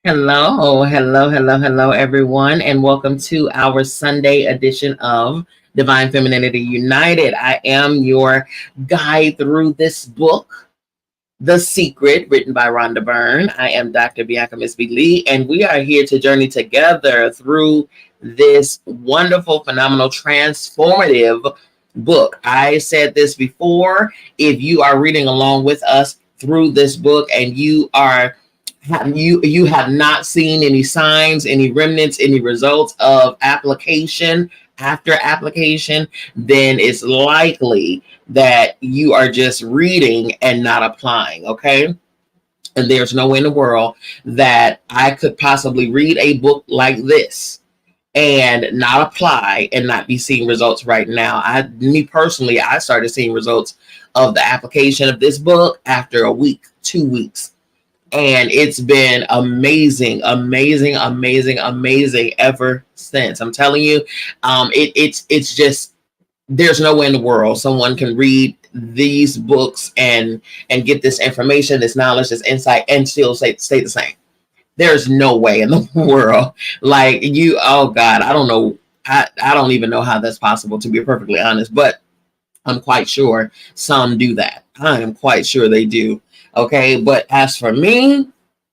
Hello, everyone, and welcome to our Sunday edition of Divine Femininity United. I am your guide through this book, The Secret, written by Rhonda Byrne. I am Dr. Bianca Miss B. Lee, and we are here to journey together through this wonderful, phenomenal, transformative book. I said this before. If you are reading along with us through this book and you have not seen any signs, any remnants, any results of application after application, then it's likely that you are just reading and not applying. Okay. And there's no way in the world that I could possibly read a book like this and not apply and not be seeing results right now. Me personally, I started seeing results of the application of this book after a week, 2 weeks. And it's been amazing ever since. I'm telling you, it's just, there's no way in the world someone can read these books and get this information, this knowledge, this insight, and still stay the same. There's no way in the world. Like you, oh God, I don't know. I don't even know how that's possible, to be perfectly honest, but I'm quite sure some do that. I am quite sure they do. Okay, but as for me,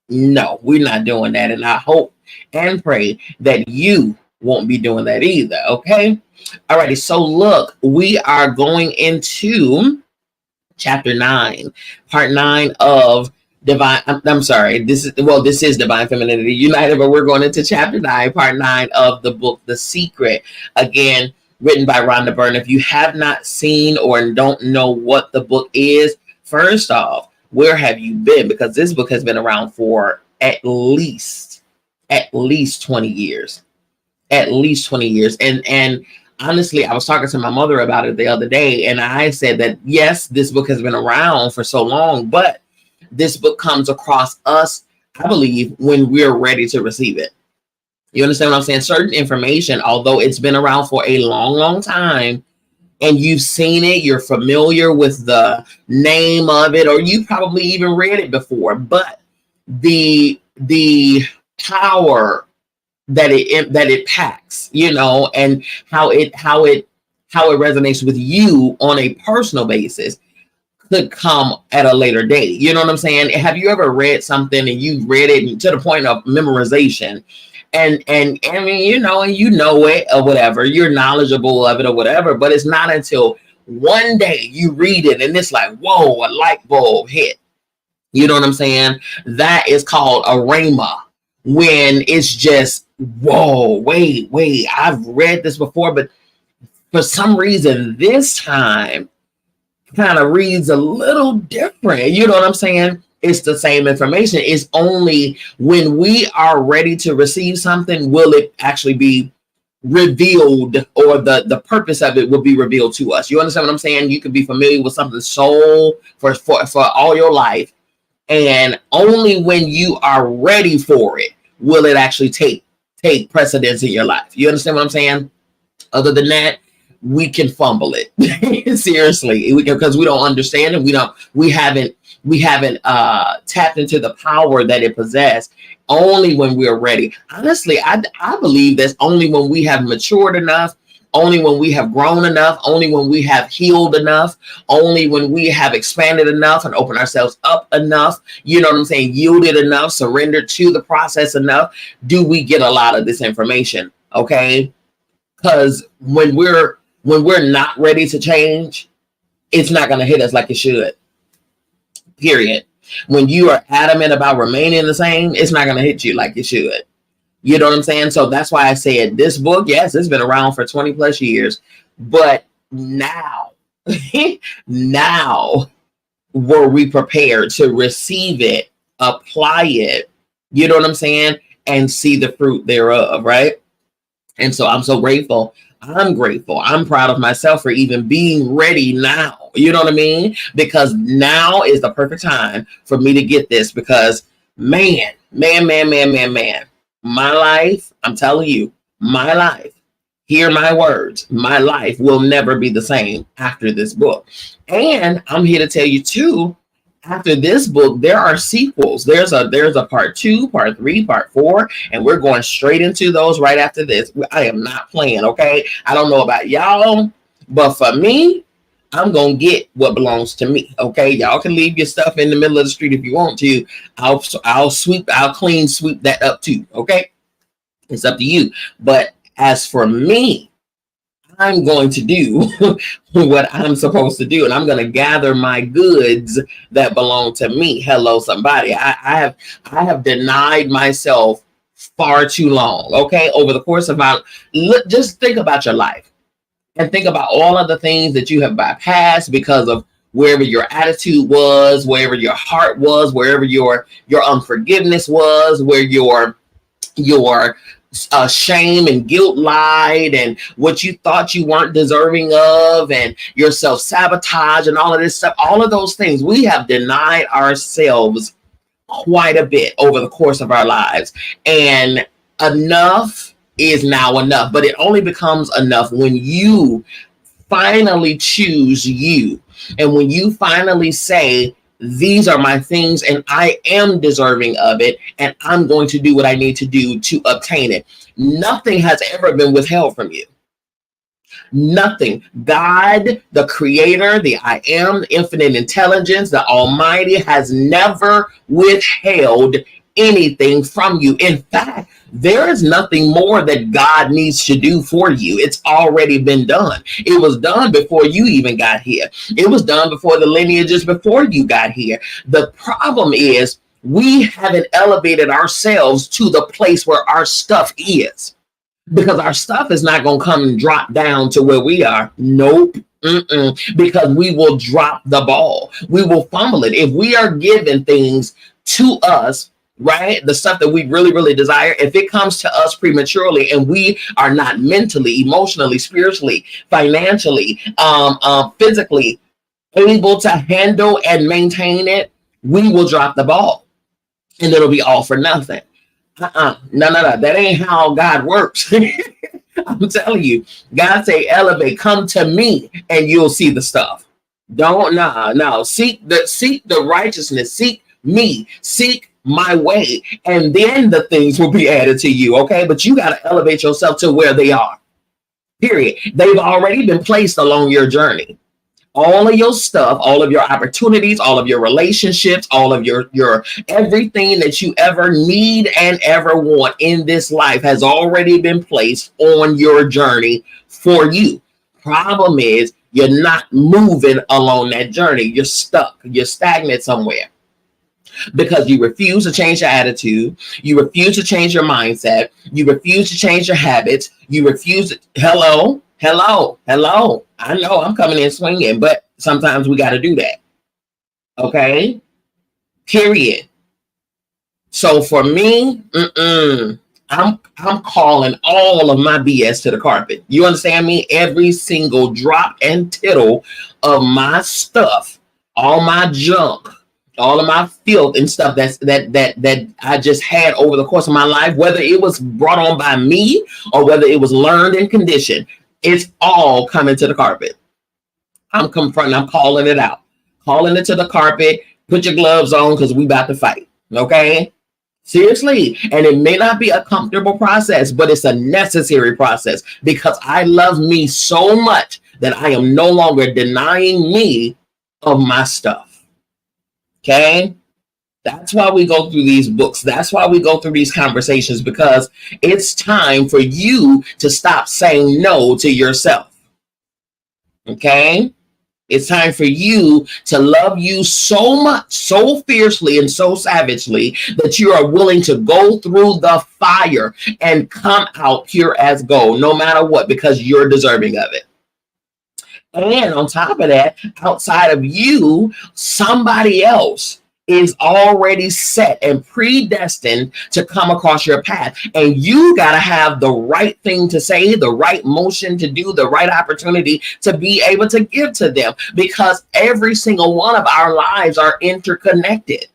no, we're not doing that. And I hope and pray that you won't be doing that either. Okay. Alrighty. So look, we are going into chapter 9, part 9 of Divine. I'm sorry. This is Divine Femininity United, but we're going into chapter 9, part 9 of the book, The Secret. Again, written by Rhonda Byrne. If you have not seen or don't know what the book is, first off, where have you been? Because this book has been around for at least 20 years. At least 20 years. And honestly, I was talking to my mother about it the other day, and I said that, yes, this book has been around for so long, but this book comes across us, I believe, when we're ready to receive it. You understand what I'm saying? Certain information, although it's been around for a long time, and you've seen it, you're familiar with the name of it, or you probably even read it before, but the power that it packs, and how it resonates with you on a personal basis could come at a later date. You know what I'm saying? Have you ever read something and you read it to the point of memorization? And I mean, and you know it or whatever, you're knowledgeable of it or whatever, but it's not until one day you read it and it's like, whoa, a light bulb hit. You know what I'm saying? That is called a rhema, when it's just, whoa, wait, I've read this before, but for some reason this time kind of reads a little different. You know what I'm saying? It's the same information. It's only when we are ready to receive something will it actually be revealed, or the purpose of it will be revealed to us. You understand what I'm saying? You could be familiar with something for all your life, and only when you are ready for it will it actually take precedence in your life. You understand what I'm saying? Other than that, we can fumble it. Seriously, because we don't understand it. We haven't tapped into the power that it possesses. Only when we're ready. Honestly, I believe that's only when we have matured enough, only when we have grown enough, only when we have healed enough, only when we have expanded enough and opened ourselves up enough, you know what I'm saying, yielded enough, surrendered to the process enough, do we get a lot of this information. Okay? Because when we're not ready to change, it's not going to hit us like it should. Period. When you are adamant about remaining the same, it's not going to hit you like it should. You know what I'm saying? So that's why I said this book, yes, it's been around for 20 plus years, but now were we prepared to receive it, apply it, you know what I'm saying, and see the fruit thereof, right? And so I'm so grateful. I'm grateful. I'm proud of myself for even being ready now. You know what I mean? Because now is the perfect time for me to get this, because man, my life, I'm telling you, my life, hear my words, my life will never be the same after this book. And I'm here to tell you too, After this book, there are sequels. There's a part 2, part 3, part 4, and we're going straight into those right after this. I am not playing, okay? I don't know about y'all, but for me, I'm gonna get what belongs to me. Okay, y'all can leave your stuff in the middle of the street if you want to. I'll clean sweep that up too. Okay, it's up to you. But as for me, I'm going to do what I'm supposed to do, and I'm going to gather my goods that belong to me. Hello, somebody. I have denied myself far too long. Okay, over the course of just think about your life. And think about all of the things that you have bypassed because of wherever your attitude was, wherever your heart was, wherever your unforgiveness was, where your shame and guilt lied, and what you thought you weren't deserving of, and your self-sabotage and all of this stuff. All of those things, we have denied ourselves quite a bit over the course of our lives. And enough is now enough, but it only becomes enough when you finally choose you, and when you finally say, these are my things and I am deserving of it, and I'm going to do what I need to do to obtain it. Nothing has ever been withheld from you. Nothing. God, the creator, the I am, the infinite intelligence, the almighty, has never withheld anything from you. In fact, there is nothing more that God needs to do for you. It's already been done. It was done before you even got here. It was done before the lineages before you got here. The problem is we haven't elevated ourselves to the place where our stuff is, because our stuff is not going to come and drop down to where we are. Nope. Because we will drop the ball. We will fumble it. If we are given things to us, right, the stuff that we really, really desire, if it comes to us prematurely and we are not mentally, emotionally, spiritually, financially, physically able to handle and maintain it, we will drop the ball, and it'll be all for nothing. No. That ain't how God works. I'm telling you, God say, elevate, come to me, and you'll see the stuff. No. Seek the righteousness, seek me, seek my way, and then the things will be added to you. Okay, but you got to elevate yourself to where they are. Period. They've already been placed along your journey. All of your stuff, all of your opportunities, all of your relationships, all of your everything that you ever need and ever want in this life has already been placed on your journey for you. Problem is, you're not moving along that journey. You're stuck. You're stagnant somewhere, because you refuse to change your attitude. You refuse to change your mindset. You refuse to change your habits. You refuse to, hello. I know I'm coming in swinging, but sometimes we got to do that. Okay. Period. So for me, I'm calling all of my BS to the carpet. You understand me? Every single drop and tittle of my stuff, all my junk, all of my filth and stuff that I just had over the course of my life, whether it was brought on by me or whether it was learned and conditioned, it's all coming to the carpet. I'm confronting, I'm calling it out, calling it to the carpet. Put your gloves on, because we about to fight. Okay? Seriously. And it may not be a comfortable process, but it's a necessary process, because I love me so much that I am no longer denying me of my stuff. Okay? That's why we go through these books. That's why we go through these conversations, because it's time for you to stop saying no to yourself. Okay? It's time for you to love you so much, so fiercely and so savagely that you are willing to go through the fire and come out pure as gold, no matter what, because you're deserving of it. And on top of that, outside of you, somebody else is already set and predestined to come across your path. And you got to have the right thing to say, the right motion to do, the right opportunity to be able to give to them, because every single one of our lives are interconnected.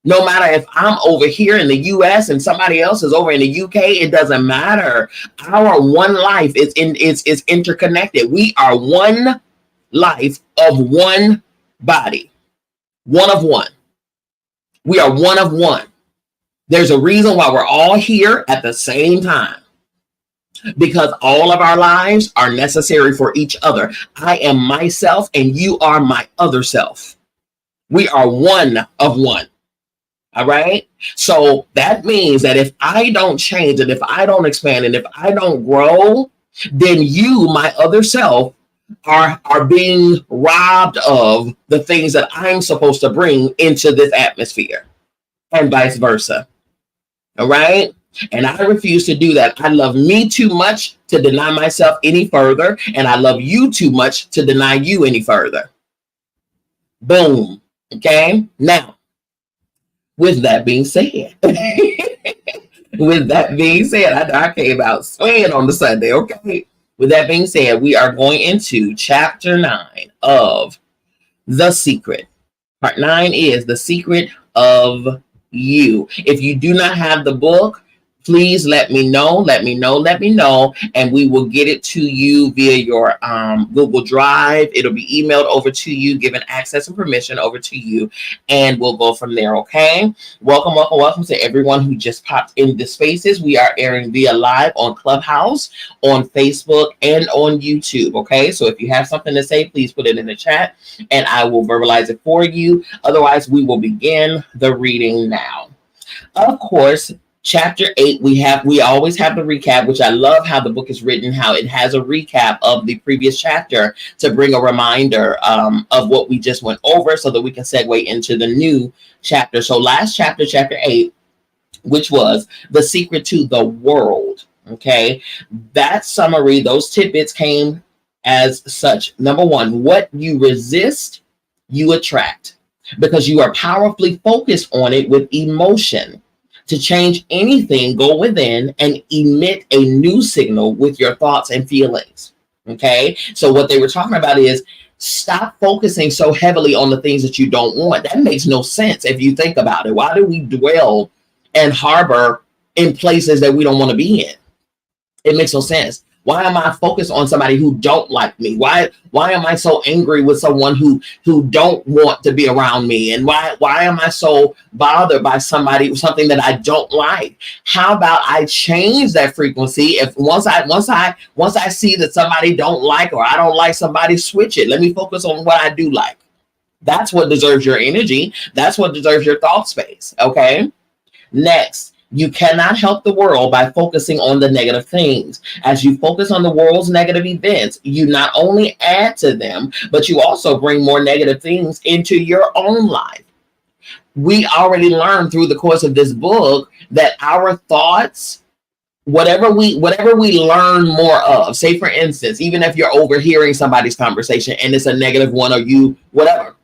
No matter if I'm over here in the US and somebody else is over in the UK, it doesn't matter. Our one life is interconnected. We are one life of one body. One of one. We are one of one. There's a reason why we're all here at the same time, because all of our lives are necessary for each other. I am myself and you are my other self. We are one of one. All right. So that means that if I don't change and if I don't expand and if I don't grow, then you, my other self, are being robbed of the things that I'm supposed to bring into this atmosphere, and vice versa. All right. And I refuse to do that. I love me too much to deny myself any further. And I love you too much to deny you any further. Boom. Okay. Now, with that being said, I came out swinging on the Sunday. Okay. With that being said, we are going into chapter 9 of The Secret. Part 9 is The Secret of You. If you do not have the book, please let me know, and we will get it to you via your Google Drive. It'll be emailed over to you, given access and permission over to you, and we'll go from there, okay? Welcome to everyone who just popped in the spaces. We are airing via live on Clubhouse, on Facebook, and on YouTube, okay? So if you have something to say, please put it in the chat, and I will verbalize it for you. Otherwise, we will begin the reading now. Of course, Chapter 8, we always have the recap, which I love how the book is written, how it has a recap of the previous chapter to bring a reminder of what we just went over so that we can segue into the new chapter. So last chapter, chapter 8, which was The Secret to the World. Okay, that summary, those tidbits came as such. Number 1, what you resist, you attract, because you are powerfully focused on it with emotion. To change anything, go within and emit a new signal with your thoughts and feelings. Okay. So what they were talking about is stop focusing so heavily on the things that you don't want. That makes no sense if you think about it. Why do we dwell and harbor in places that we don't want to be in? It makes no sense. Why am I focused on somebody who don't like me? Why am I so angry with someone who don't want to be around me? And why am I so bothered by something that I don't like? How about I change that frequency? If once I see that somebody don't like, or I don't like somebody, switch it. Let me focus on what I do like. That's what deserves your energy. That's what deserves your thought space. Okay. Next. You cannot help the world by focusing on the negative things. As you focus on the world's negative events, you not only add to them, but you also bring more negative things into your own life. We already learned through the course of this book that our thoughts, whatever we learn more of, say for instance, even if you're overhearing somebody's conversation and it's a negative one, or you, whatever,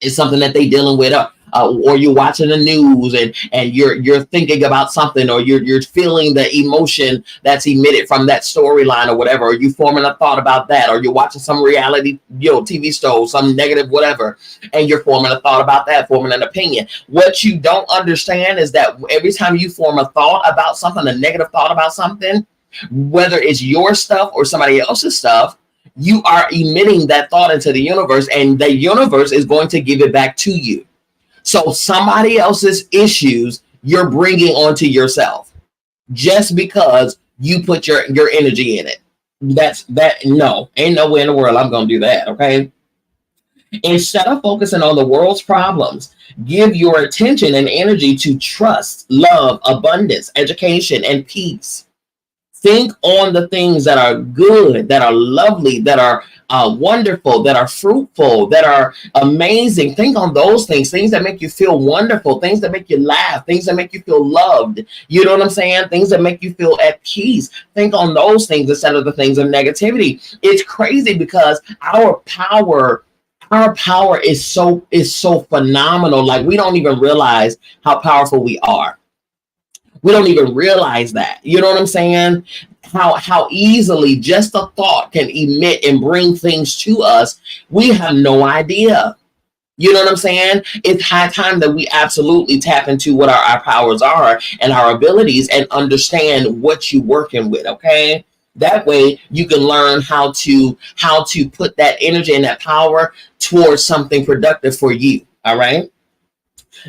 it's something that they're dealing with, or you're watching the news and you're thinking about something, or you're feeling the emotion that's emitted from that storyline or whatever, or you forming a thought about that, or you're watching some reality, TV show, some negative whatever, and you're forming a thought about that, forming an opinion. What you don't understand is that every time you form a thought about something, a negative thought about something, whether it's your stuff or somebody else's stuff, you are emitting that thought into the universe, and the universe is going to give it back to you. So somebody else's issues you're bringing onto yourself just because you put your energy in it. No, ain't no way in the world I'm going to do that. Okay. Instead of focusing on the world's problems, give your attention and energy to trust, love, abundance, education, and peace. Think on the things that are good, that are lovely, that are wonderful, that are fruitful, that are amazing. Think on those things that make you feel wonderful, things that make you laugh, things that make you feel loved. You know what I'm saying? Things that make you feel at peace. Think on those things instead of the things of negativity. It's crazy because our power is so phenomenal. Like, we don't even realize how powerful we are. We don't even realize that. You know what I'm saying? How easily just a thought can emit and bring things to us. We have no idea. You know what I'm saying? It's high time that we absolutely tap into what our powers are and our abilities, and understand what you're working with. Okay. That way you can learn how to put that energy and that power towards something productive for you. All right.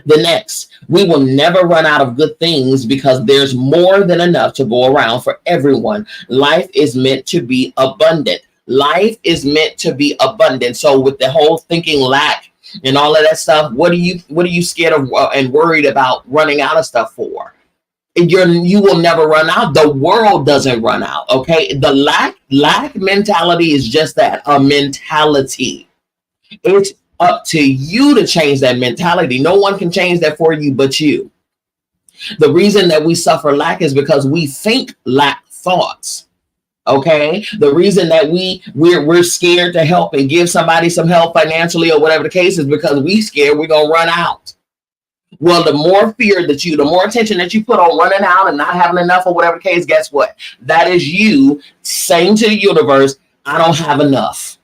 The next, we will never run out of good things because there's more than enough to go around for everyone. Life is meant to be abundant. Life is meant to be abundant. So with the whole thinking lack and all of that stuff, what are you scared of and worried about running out of stuff for? You will never run out. The world doesn't run out. Okay. The lack mentality is just that, a mentality. It's up to you to change that mentality. No one can change that for you but you. The reason that we suffer lack is because we think lack thoughts. Okay. The reason that we're scared to help and give somebody some help financially or whatever the case is because we scared we're gonna run out. Well, the more fear that the more attention that you put on running out and not having enough or whatever the case, guess what? That is you saying to the universe, I don't have enough.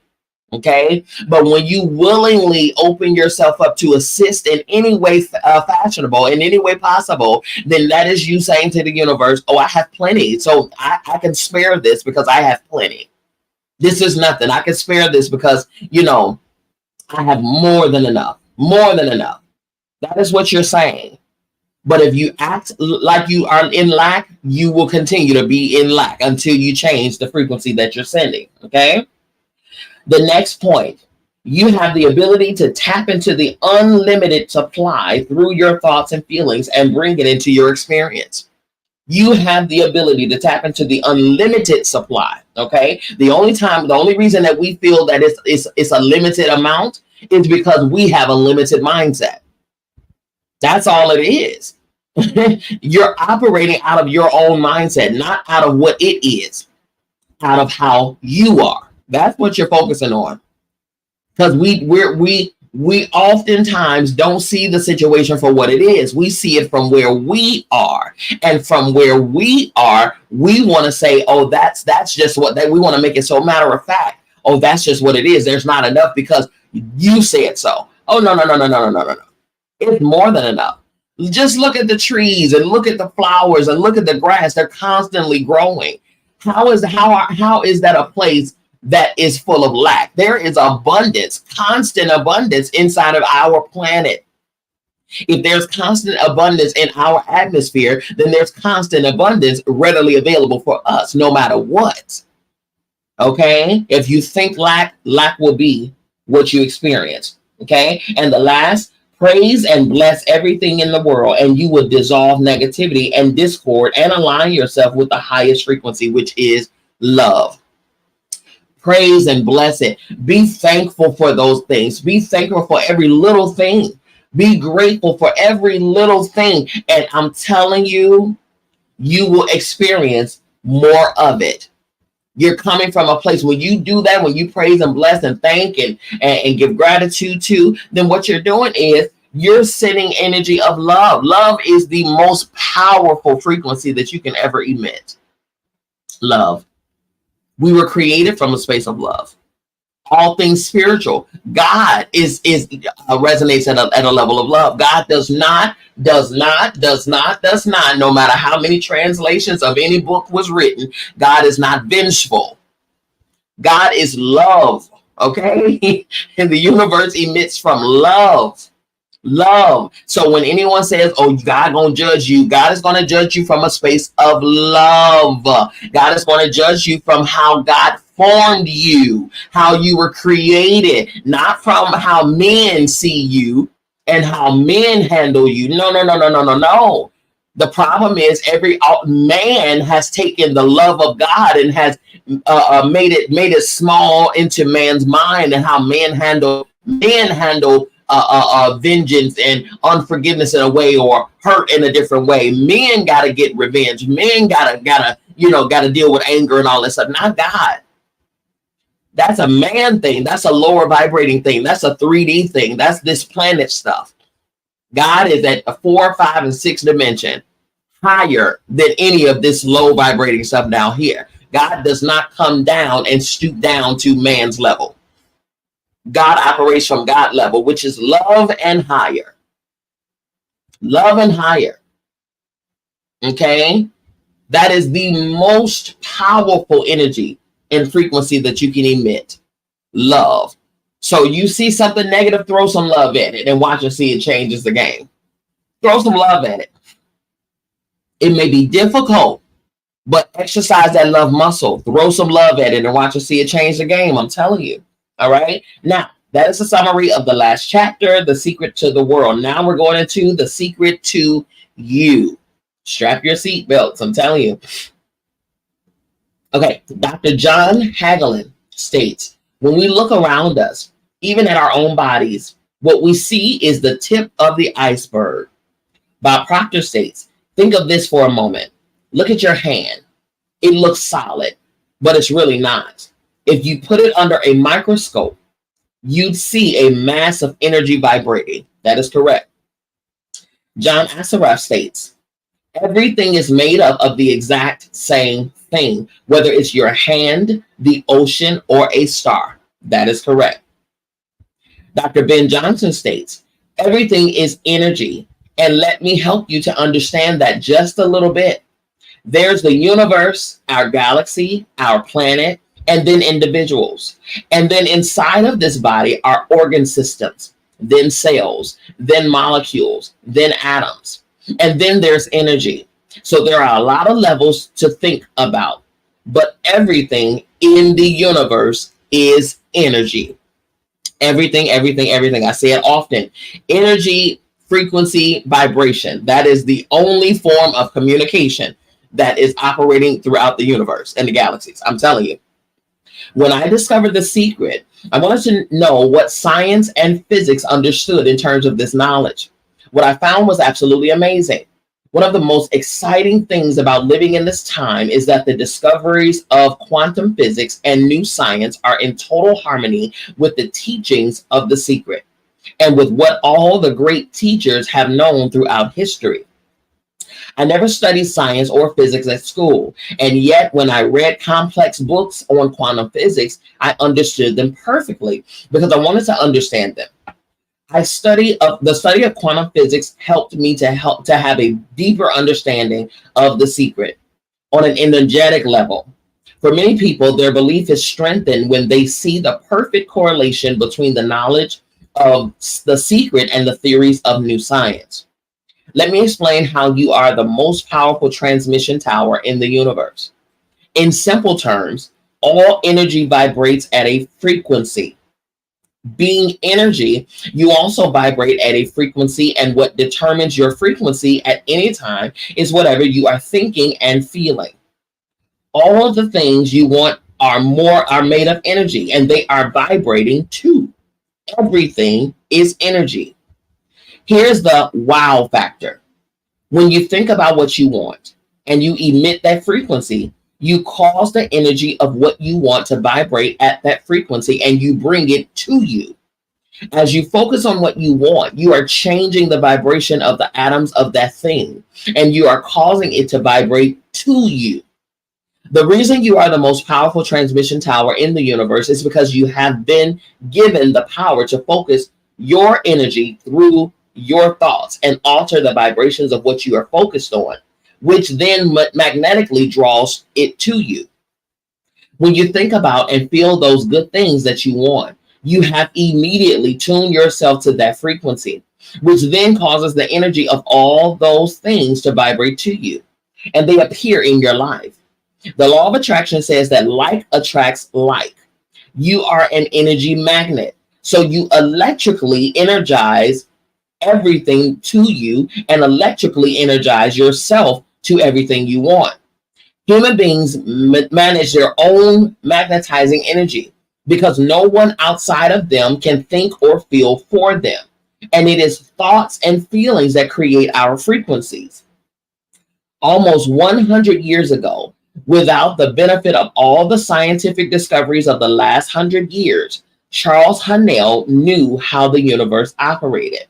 Okay. But when you willingly open yourself up to assist in any way fashionable, in any way possible, then that is you saying to the universe, oh, I have plenty. So I can spare this because I have plenty. This is nothing. I can spare this because, I have more than enough, more than enough. That is what you're saying. But if you act like you are in lack, you will continue to be in lack until you change the frequency that you're sending. Okay. The next point, you have the ability to tap into the unlimited supply through your thoughts and feelings and bring it into your experience. You have the ability to tap into the unlimited supply. Okay. The only reason that we feel that it's a limited amount is because we have a limited mindset. That's all it is. You're operating out of your own mindset, not out of what it is, out of how you are. That's what you're focusing on. Because we oftentimes don't see the situation for what it is. We see it from where we are. And from where we are, we want to say, oh, that's just what we want to make it so matter of fact. Oh, that's just what it is. There's not enough because you said so. Oh, no. It's more than enough. Just look at the trees and look at the flowers and look at the grass. They're constantly growing. How is that a place that is full of lack? There is abundance, constant abundance inside of our planet. If there's constant abundance in our atmosphere, then there's constant abundance readily available for us, no matter what. Okay? If you think lack will be what you experience. Okay? And the last, praise and bless everything in the world, and you will dissolve negativity and discord and align yourself with the highest frequency, which is love. Praise and bless it. Be thankful for those things. Be thankful for every little thing. Be grateful for every little thing. And I'm telling you, you will experience more of it. You're coming from a place when you do that, when you praise and bless and thank and give gratitude to, then what you're doing is you're sending energy of love. Love is the most powerful frequency that you can ever emit. Love. We were created from a space of love. All things spiritual. God resonates at a level of love. God does not, no matter how many translations of any book was written, God is not vengeful. God is love. Okay? And the universe emits from love. Love. So when anyone says, oh, God gonna judge you, God is gonna judge you from a space of love. God is gonna judge you from how God formed you, how you were created, not from how men see you and how men handle you. No. The problem is every man has taken the love of God and has made it small into man's mind, and how men handle vengeance and unforgiveness in a way, or hurt in a different way. Men gotta get revenge. Men gotta deal with anger and all that stuff. Not God. That's a man thing. That's a lower vibrating thing. That's a 3D thing. That's this planet stuff. God is at a 4, 5, and 6 dimension, higher than any of this low vibrating stuff down here. God does not come down and stoop down to man's level. God operates from God level, which is love and higher. Love and higher. Okay? That is the most powerful energy and frequency that you can emit. Love. So you see something negative, throw some love at it and watch and see it changes the game. Throw some love at it. It may be difficult, but exercise that love muscle. Throw some love at it and watch and see it change the game. I'm telling you. All right. Now, that is a summary of the last chapter, The Secret to the World. Now we're going into The Secret to You. Strap your seatbelts. I'm telling you. Okay. Dr. John Hagelin states, when we look around us, even at our own bodies, what we see is the tip of the iceberg. Bob Proctor states, think of this for a moment. Look at your hand. It looks solid, but it's really not. If you put it under a microscope, you'd see a mass of energy vibrating. That is correct. John Assaraf states, everything is made up of the exact same thing, whether it's your hand, the ocean, or a star. That is correct. Dr. Ben Johnson states, everything is energy. And let me help you to understand that just a little bit. There's the universe, our galaxy, our planet, and then individuals. And then inside of this body are organ systems, then cells, then molecules, then atoms. And then there's energy. So there are a lot of levels to think about. But everything in the universe is energy. Everything. I say it often. Energy, frequency, vibration. That is the only form of communication that is operating throughout the universe and the galaxies. I'm telling you. When I discovered the secret, I wanted to know what science and physics understood in terms of this knowledge. What I found was absolutely amazing. One of the most exciting things about living in this time is that the discoveries of quantum physics and new science are in total harmony with the teachings of the secret and with what all the great teachers have known throughout history. I never studied science or physics at school, and yet when I read complex books on quantum physics, I understood them perfectly because I wanted to understand them. The study of quantum physics helped me to have a deeper understanding of the secret on an energetic level. For many people, their belief is strengthened when they see the perfect correlation between the knowledge of the secret and the theories of new science. Let me explain how you are the most powerful transmission tower in the universe. In simple terms, all energy vibrates at a frequency. Being energy, you also vibrate at a frequency, and what determines your frequency at any time is whatever you are thinking and feeling. All of the things you want are made of energy, and they are vibrating too. Everything is energy. Here's the wow factor. When you think about what you want and you emit that frequency, you cause the energy of what you want to vibrate at that frequency and you bring it to you. As you focus on what you want, you are changing the vibration of the atoms of that thing and you are causing it to vibrate to you. The reason you are the most powerful transmission tower in the universe is because you have been given the power to focus your energy through your thoughts and alter the vibrations of what you are focused on, which then magnetically draws it to you. When you think about and feel those good things that you want, you have immediately tuned yourself to that frequency, which then causes the energy of all those things to vibrate to you, and they appear in your life. The law of attraction says that like attracts like. You are an energy magnet, so you electrically energize everything to you and electrically energize yourself to everything you want. Human beings manage their own magnetizing energy because no one outside of them can think or feel for them. And it is thoughts and feelings that create our frequencies. Almost 100 years ago, without the benefit of all the scientific discoveries of the last 100 years, Charles Hunnell knew how the universe operated.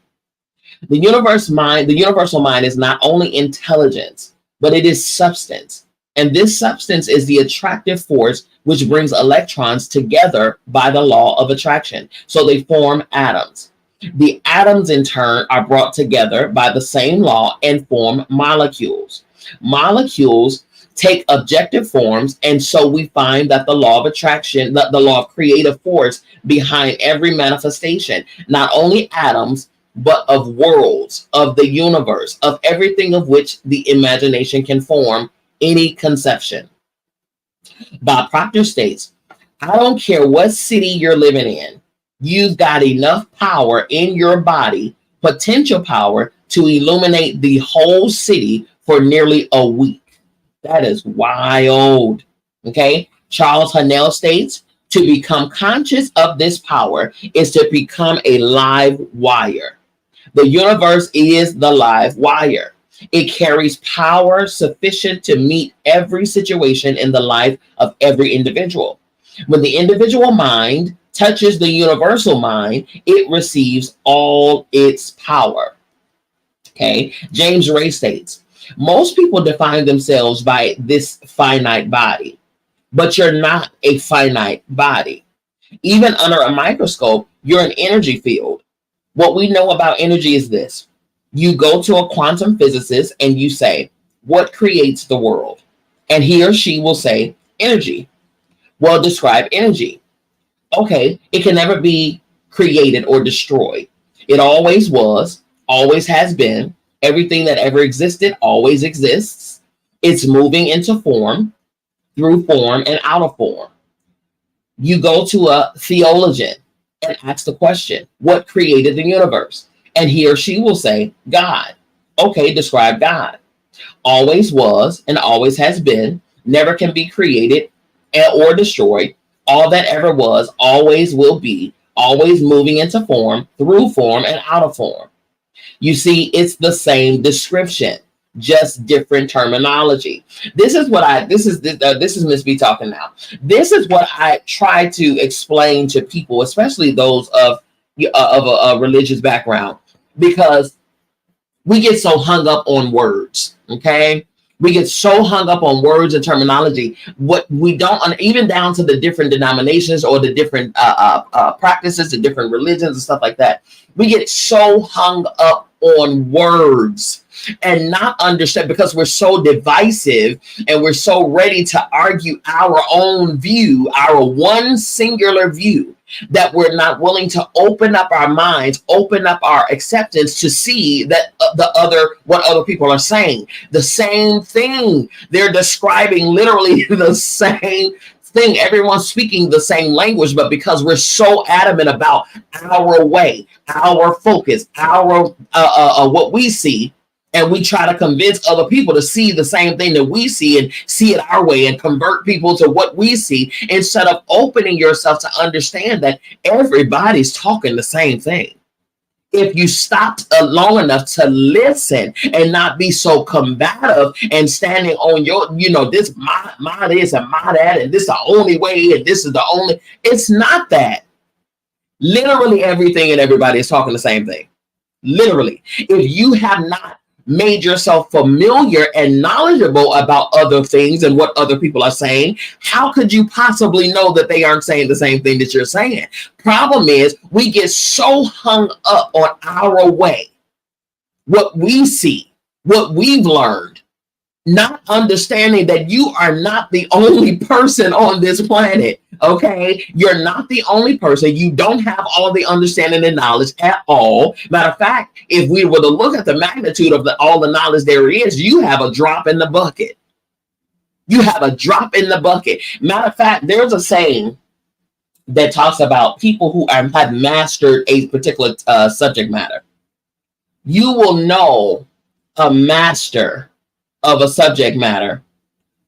The universal mind is not only intelligence, but it is substance. And this substance is the attractive force which brings electrons together by the law of attraction. So they form atoms. The atoms in turn are brought together by the same law and form molecules. Molecules take objective forms. And so we find that the law of attraction, the law of creative force behind every manifestation, not only atoms, but of worlds, of the universe, of everything of which the imagination can form any conception. Bob Proctor states, I don't care what city you're living in, you've got enough power in your body, potential power, to illuminate the whole city for nearly a week. That is wild. Okay. Charles Hannell states, to become conscious of this power is to become a live wire. The universe is the live wire. It carries power sufficient to meet every situation in the life of every individual. When the individual mind touches the universal mind, it receives all its power. Okay. James Ray states, most people define themselves by this finite body, but you're not a finite body. Even under a microscope, you're an energy field. What we know about energy is this. You go to a quantum physicist and you say, what creates the world? And he or she will say, energy. Well, describe energy. Okay, it can never be created or destroyed. It always was, always has been. Everything that ever existed always exists. It's moving into form, through form, and out of form. You go to a theologian and ask the question, what created the universe? And he or she will say, God. Okay, describe God. Always was and always has been, never can be created or destroyed. All that ever was, always will be, always moving into form, through form, and out of form. You see, it's the same description, just different terminology. This is Miss B talking now. This is what I try to explain to people, especially those of a religious background, because we get so hung up on words. Okay. We get so hung up on words and terminology. What we don't, even down to the different denominations or the different practices, the different religions and stuff like that. We get so hung up on words and not understand, because we're so divisive and we're so ready to argue our own view, our one singular view, that we're not willing to open up our minds, open up our acceptance to see that what other people are saying. The same thing. They're describing literally the same thing. Everyone's speaking the same language, but because we're so adamant about our way, our focus, our what we see, and we try to convince other people to see the same thing that we see and see it our way and convert people to what we see, instead of opening yourself to understand that everybody's talking the same thing. If you stopped long enough to listen and not be so combative and standing on your, this my this and my that, and this is the only way, and this is the only, it's not that. Literally everything and everybody is talking the same thing. Literally. If you have not made yourself familiar and knowledgeable about other things and what other people are saying, how could you possibly know that they aren't saying the same thing that you're saying? Problem is, we get so hung up on our way, what we see, what we've learned, not understanding that you are not the only person on this planet. Okay, you're not the only person. You don't have all the understanding and knowledge at all. Matter of fact, if we were to look at the magnitude of all the knowledge there is, you have a drop in the bucket. You have a drop in the bucket. Matter of fact, there's a saying that talks about people who have mastered a particular subject matter. You will know a master of a subject matter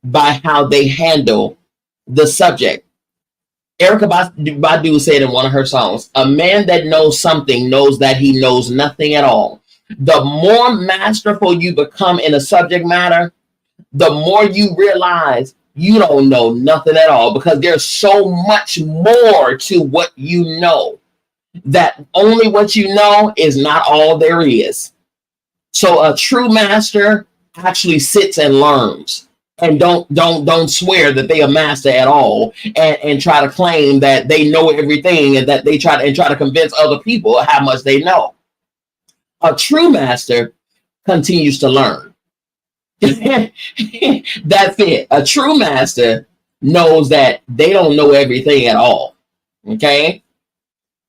by how they handle the subject. Erykah Badu said in one of her songs, a man that knows something knows that he knows nothing at all. The more masterful you become in a subject matter, the more you realize you don't know nothing at all, because there's so much more to what you know, that only what you know is not all there is. So a true master actually sits and learns, and don't swear that they are master at all, and try to claim that they know everything, and that they try to convince other people how much they know. A true master continues to learn. That's it. A true master knows that they don't know everything at all. Okay?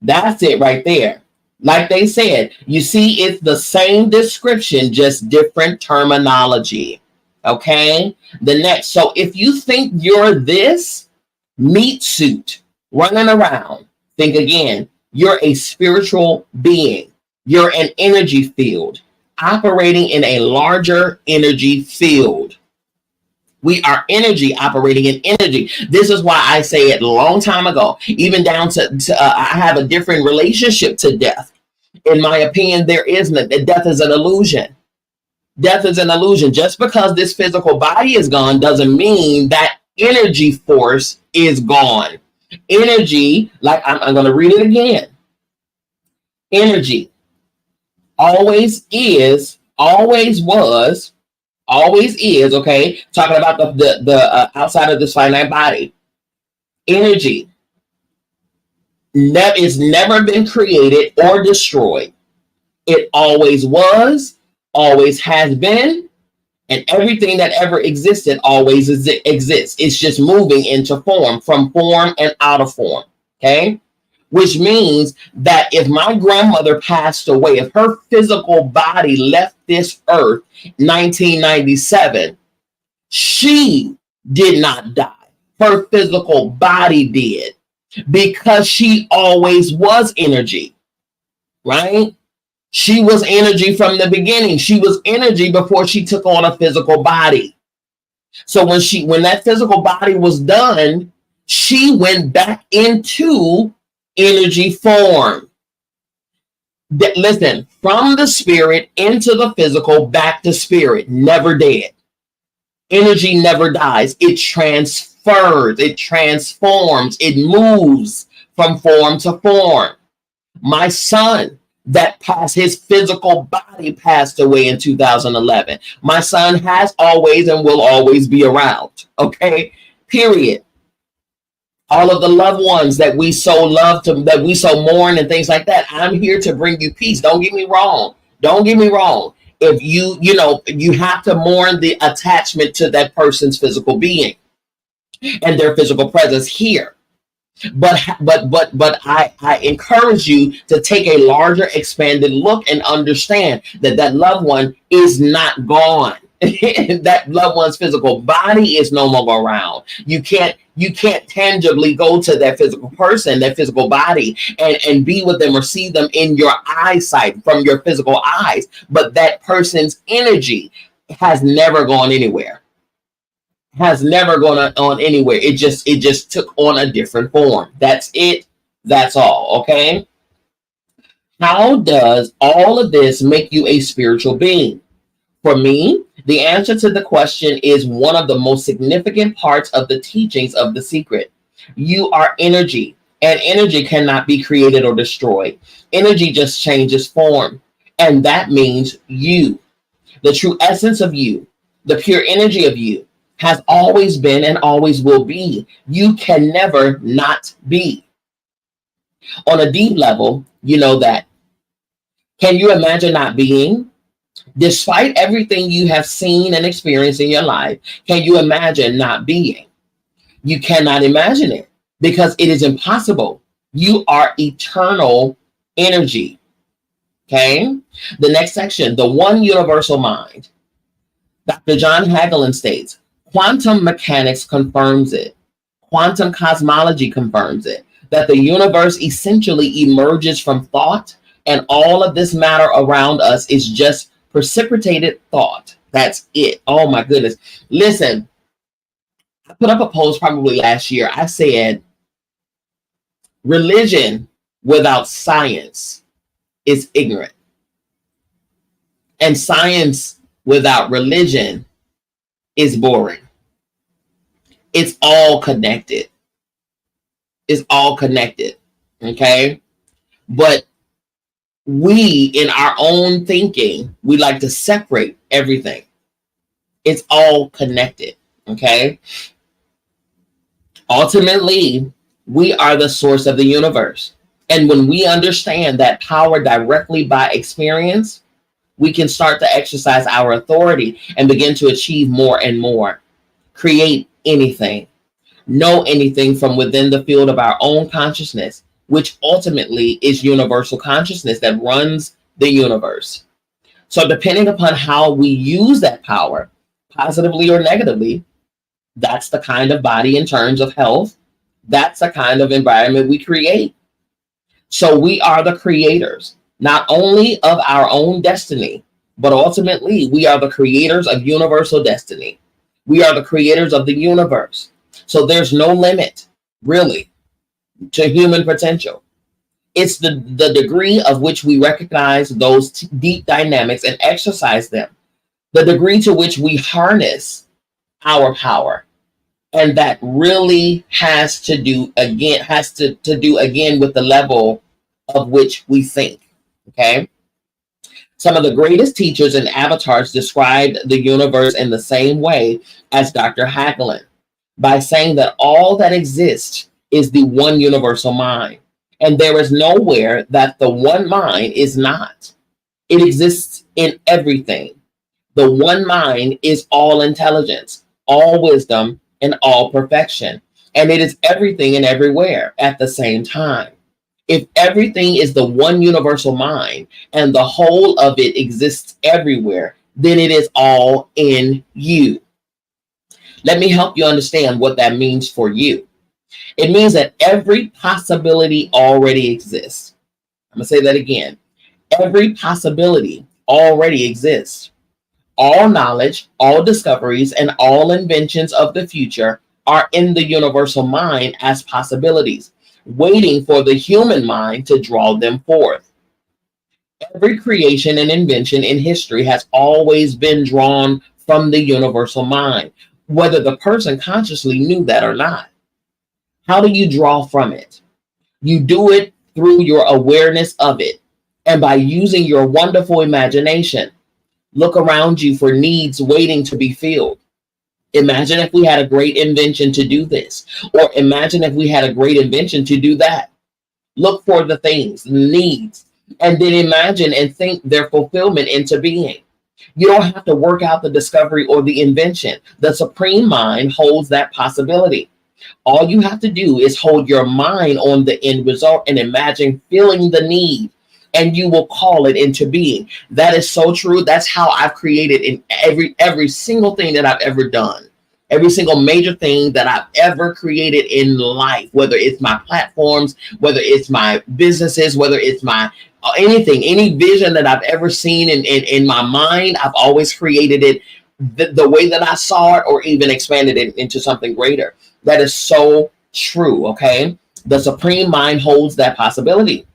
That's it right there. Like they said, you see, it's the same description, just different terminology. Okay? The next. So if you think you're this meat suit running around, think again. You're a spiritual being. You're an energy field operating in a larger energy field. We are energy operating in energy. This is why I say it a long time ago, even down to I have a different relationship to death. In my opinion, there is no, death is an illusion. Death is an illusion. Just because this physical body is gone doesn't mean that energy force is gone. Energy, like I'm going to read it again. Energy always is, always was, always is, okay? Talking about the outside of this finite body. Energy is never been created or destroyed. It always was, always has been, and everything that ever existed always exists. It's just moving into form, from form and out of form, okay? Which means that if my grandmother passed away, if her physical body left this earth 1997, she did not die. Her physical body did, because she always was energy, right? She was energy from the beginning. She was energy before she took on a physical body. So when that physical body was done, she went back into energy form. Listen, from the spirit into the physical, back to spirit, never dead. Energy never dies. It transfers, it transforms, it moves from form to form. My son, that passed, his physical body passed away in 2011. My son has always and will always be around. Okay, period. All of the loved ones that we so love, that we so mourn and things like that. I'm here to bring you peace. Don't get me wrong. Don't get me wrong. If you have to mourn the attachment to that person's physical being and their physical presence here. But I encourage you to take a larger, expanded look and understand that that loved one is not gone. That loved one's physical body is no longer around. You can't tangibly go to that physical person, that physical body, and be with them or see them in your eyesight from your physical eyes. But that person's energy has never gone anywhere. Has never gone on anywhere. It just took on a different form. That's it. That's all. Okay. How does all of this make you a spiritual being? For me, the answer to the question is one of the most significant parts of the teachings of The Secret. You are energy, and energy cannot be created or destroyed. Energy just changes form, and that means you, the true essence of you, the pure energy of you, has always been and always will be. You can never not be. On a deep level, you know that. Can you imagine not being? Despite everything you have seen and experienced in your life, can you imagine not being? You cannot imagine it because it is impossible. You are eternal energy. Okay? The next section, the one universal mind. Dr. John Hagelin states, quantum mechanics confirms it. Quantum cosmology confirms it, that the universe essentially emerges from thought, and all of this matter around us is just precipitated thought. That's it. Oh my goodness. Listen, I put up a post probably last year. I said, religion without science is ignorant. And science without religion is boring. It's all connected. It's all connected. Okay. But we, in our own thinking, we like to separate everything. It's all connected. Okay. Ultimately, we are the source of the universe. And when we understand that power directly by experience, we can start to exercise our authority and begin to achieve more and more. Create anything, know anything from within the field of our own consciousness, which ultimately is universal consciousness that runs the universe. So depending upon how we use that power, positively or negatively, that's the kind of body in terms of health. That's the kind of environment we create. So we are the creators, not only of our own destiny, but ultimately we are the creators of universal destiny. We are the creators of the universe. So there's no limit, really, to human potential. It's the degree of which we recognize those deep dynamics and exercise them, the degree to which we harness our power. And that really has to do again with the level of which we think. Okay. Some of the greatest teachers and avatars described the universe in the same way as Dr. Hagelin, by saying that all that exists is the one universal mind. And there is nowhere that the one mind is not. It exists in everything. The one mind is all intelligence, all wisdom, and all perfection. And it is everything and everywhere at the same time. If everything is the one universal mind and the whole of it exists everywhere, then it is all in you. Let me help you understand what that means for you. It means that every possibility already exists. I'm going to say that again. Every possibility already exists. All knowledge, all discoveries, and all inventions of the future are in the universal mind as possibilities, waiting for the human mind to draw them forth. Every creation and invention in history has always been drawn from the universal mind, whether the person consciously knew that or not. How do you draw from it? You do it through your awareness of it and by using your wonderful imagination. Look around you for needs waiting to be filled. Imagine if we had a great invention to do this, or imagine if we had a great invention to do that. Look for the things, the needs, and then imagine and think their fulfillment into being. You don't have to work out the discovery or the invention. The supreme mind holds that possibility. All you have to do is hold your mind on the end result and imagine feeling the need, and you will call it into being. That is so true. That's how I've created in every single thing that I've ever done. Every single major thing that I've ever created in life, whether it's my platforms, whether it's my businesses, whether it's my anything, any vision that I've ever seen in my mind, I've always created it the way that I saw it, or even expanded it into something greater. That is so true, okay? The supreme mind holds that possibility.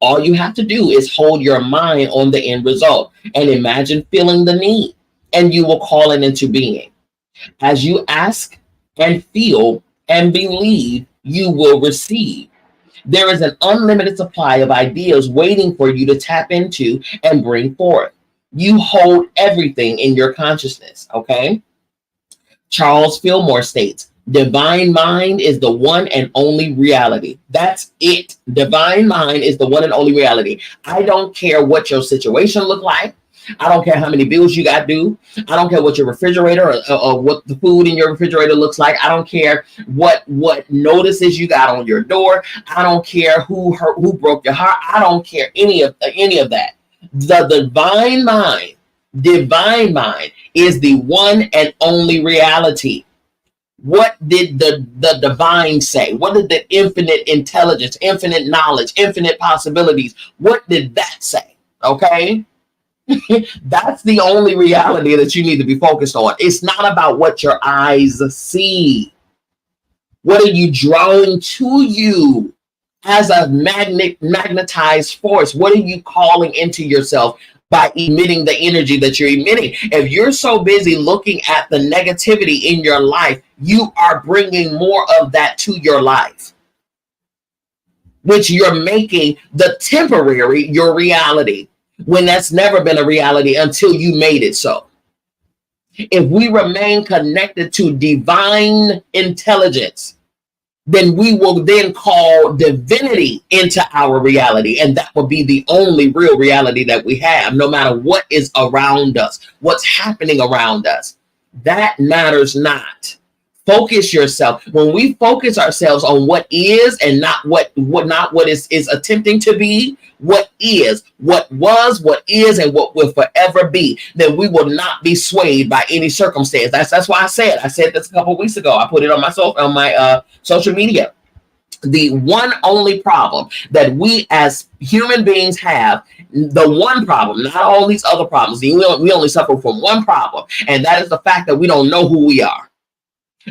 All you have to do is hold your mind on the end result and imagine feeling the need, and you will call it into being. As you ask and feel and believe, you will receive. There is an unlimited supply of ideas waiting for you to tap into and bring forth. You hold everything in your consciousness, okay? Charles Fillmore states, divine mind is the one and only reality. That's it. Divine mind is the one and only reality. I don't care what your situation look like. I don't care how many bills you got due. I don't care what your refrigerator or what the food in your refrigerator looks like. I don't care what notices you got on your door. I don't care who broke your heart. I don't care any of that. The divine mind is the one and only reality. What did the divine say? What did the infinite intelligence, infinite knowledge, infinite possibilities, what did that say? Okay? That's the only reality that you need to be focused on. It's not about what your eyes see. What are you drawing to you as a magnetized force? What are you calling into yourself by emitting the energy that you're emitting? If you're so busy looking at the negativity in your life, you are bringing more of that to your life, which you're making the temporary your reality, when that's never been a reality until you made it so. If we remain connected to divine intelligence, then we will then call divinity into our reality. And that will be the only real reality that we have, no matter what is around us, what's happening around us. That matters not. Focus yourself. When we focus ourselves on what is and not what is attempting to be, what is, what was, what is, and what will forever be, then we will not be swayed by any circumstance. That's why I said this a couple of weeks ago. I put it on my social media. The one only problem that we as human beings have, the one problem, not all these other problems. We only suffer from one problem, and that is the fact that we don't know who we are.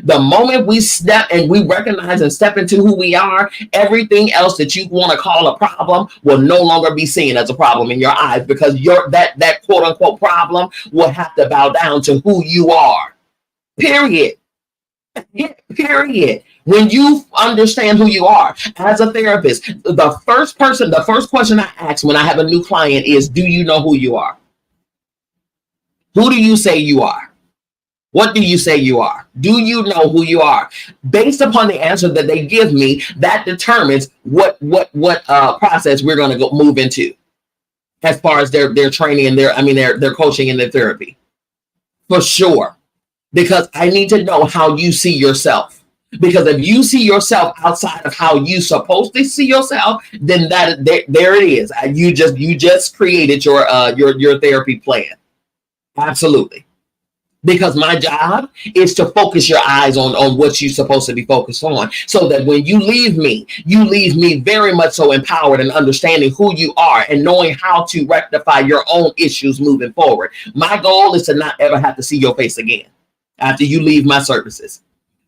The moment we step and we recognize and step into who we are, everything else that you want to call a problem will no longer be seen as a problem in your eyes, because that quote unquote problem will have to bow down to who you are. Period. Period. When you understand who you are as a therapist, the first question I ask when I have a new client is, do you know who you are? Who do you say you are? What do you say you are? Do you know who you are? Based upon the answer that they give me, that determines what process we're going to go move into as far as their training and their coaching and their therapy. For sure. Because I need to know how you see yourself. Because if you see yourself outside of how you supposed to see yourself, then there it is. You just created your therapy plan. Absolutely. Because my job is to focus your eyes on what you're supposed to be focused on, so that when you leave me very much so empowered and understanding who you are and knowing how to rectify your own issues moving forward. My goal is to not ever have to see your face again after you leave my services.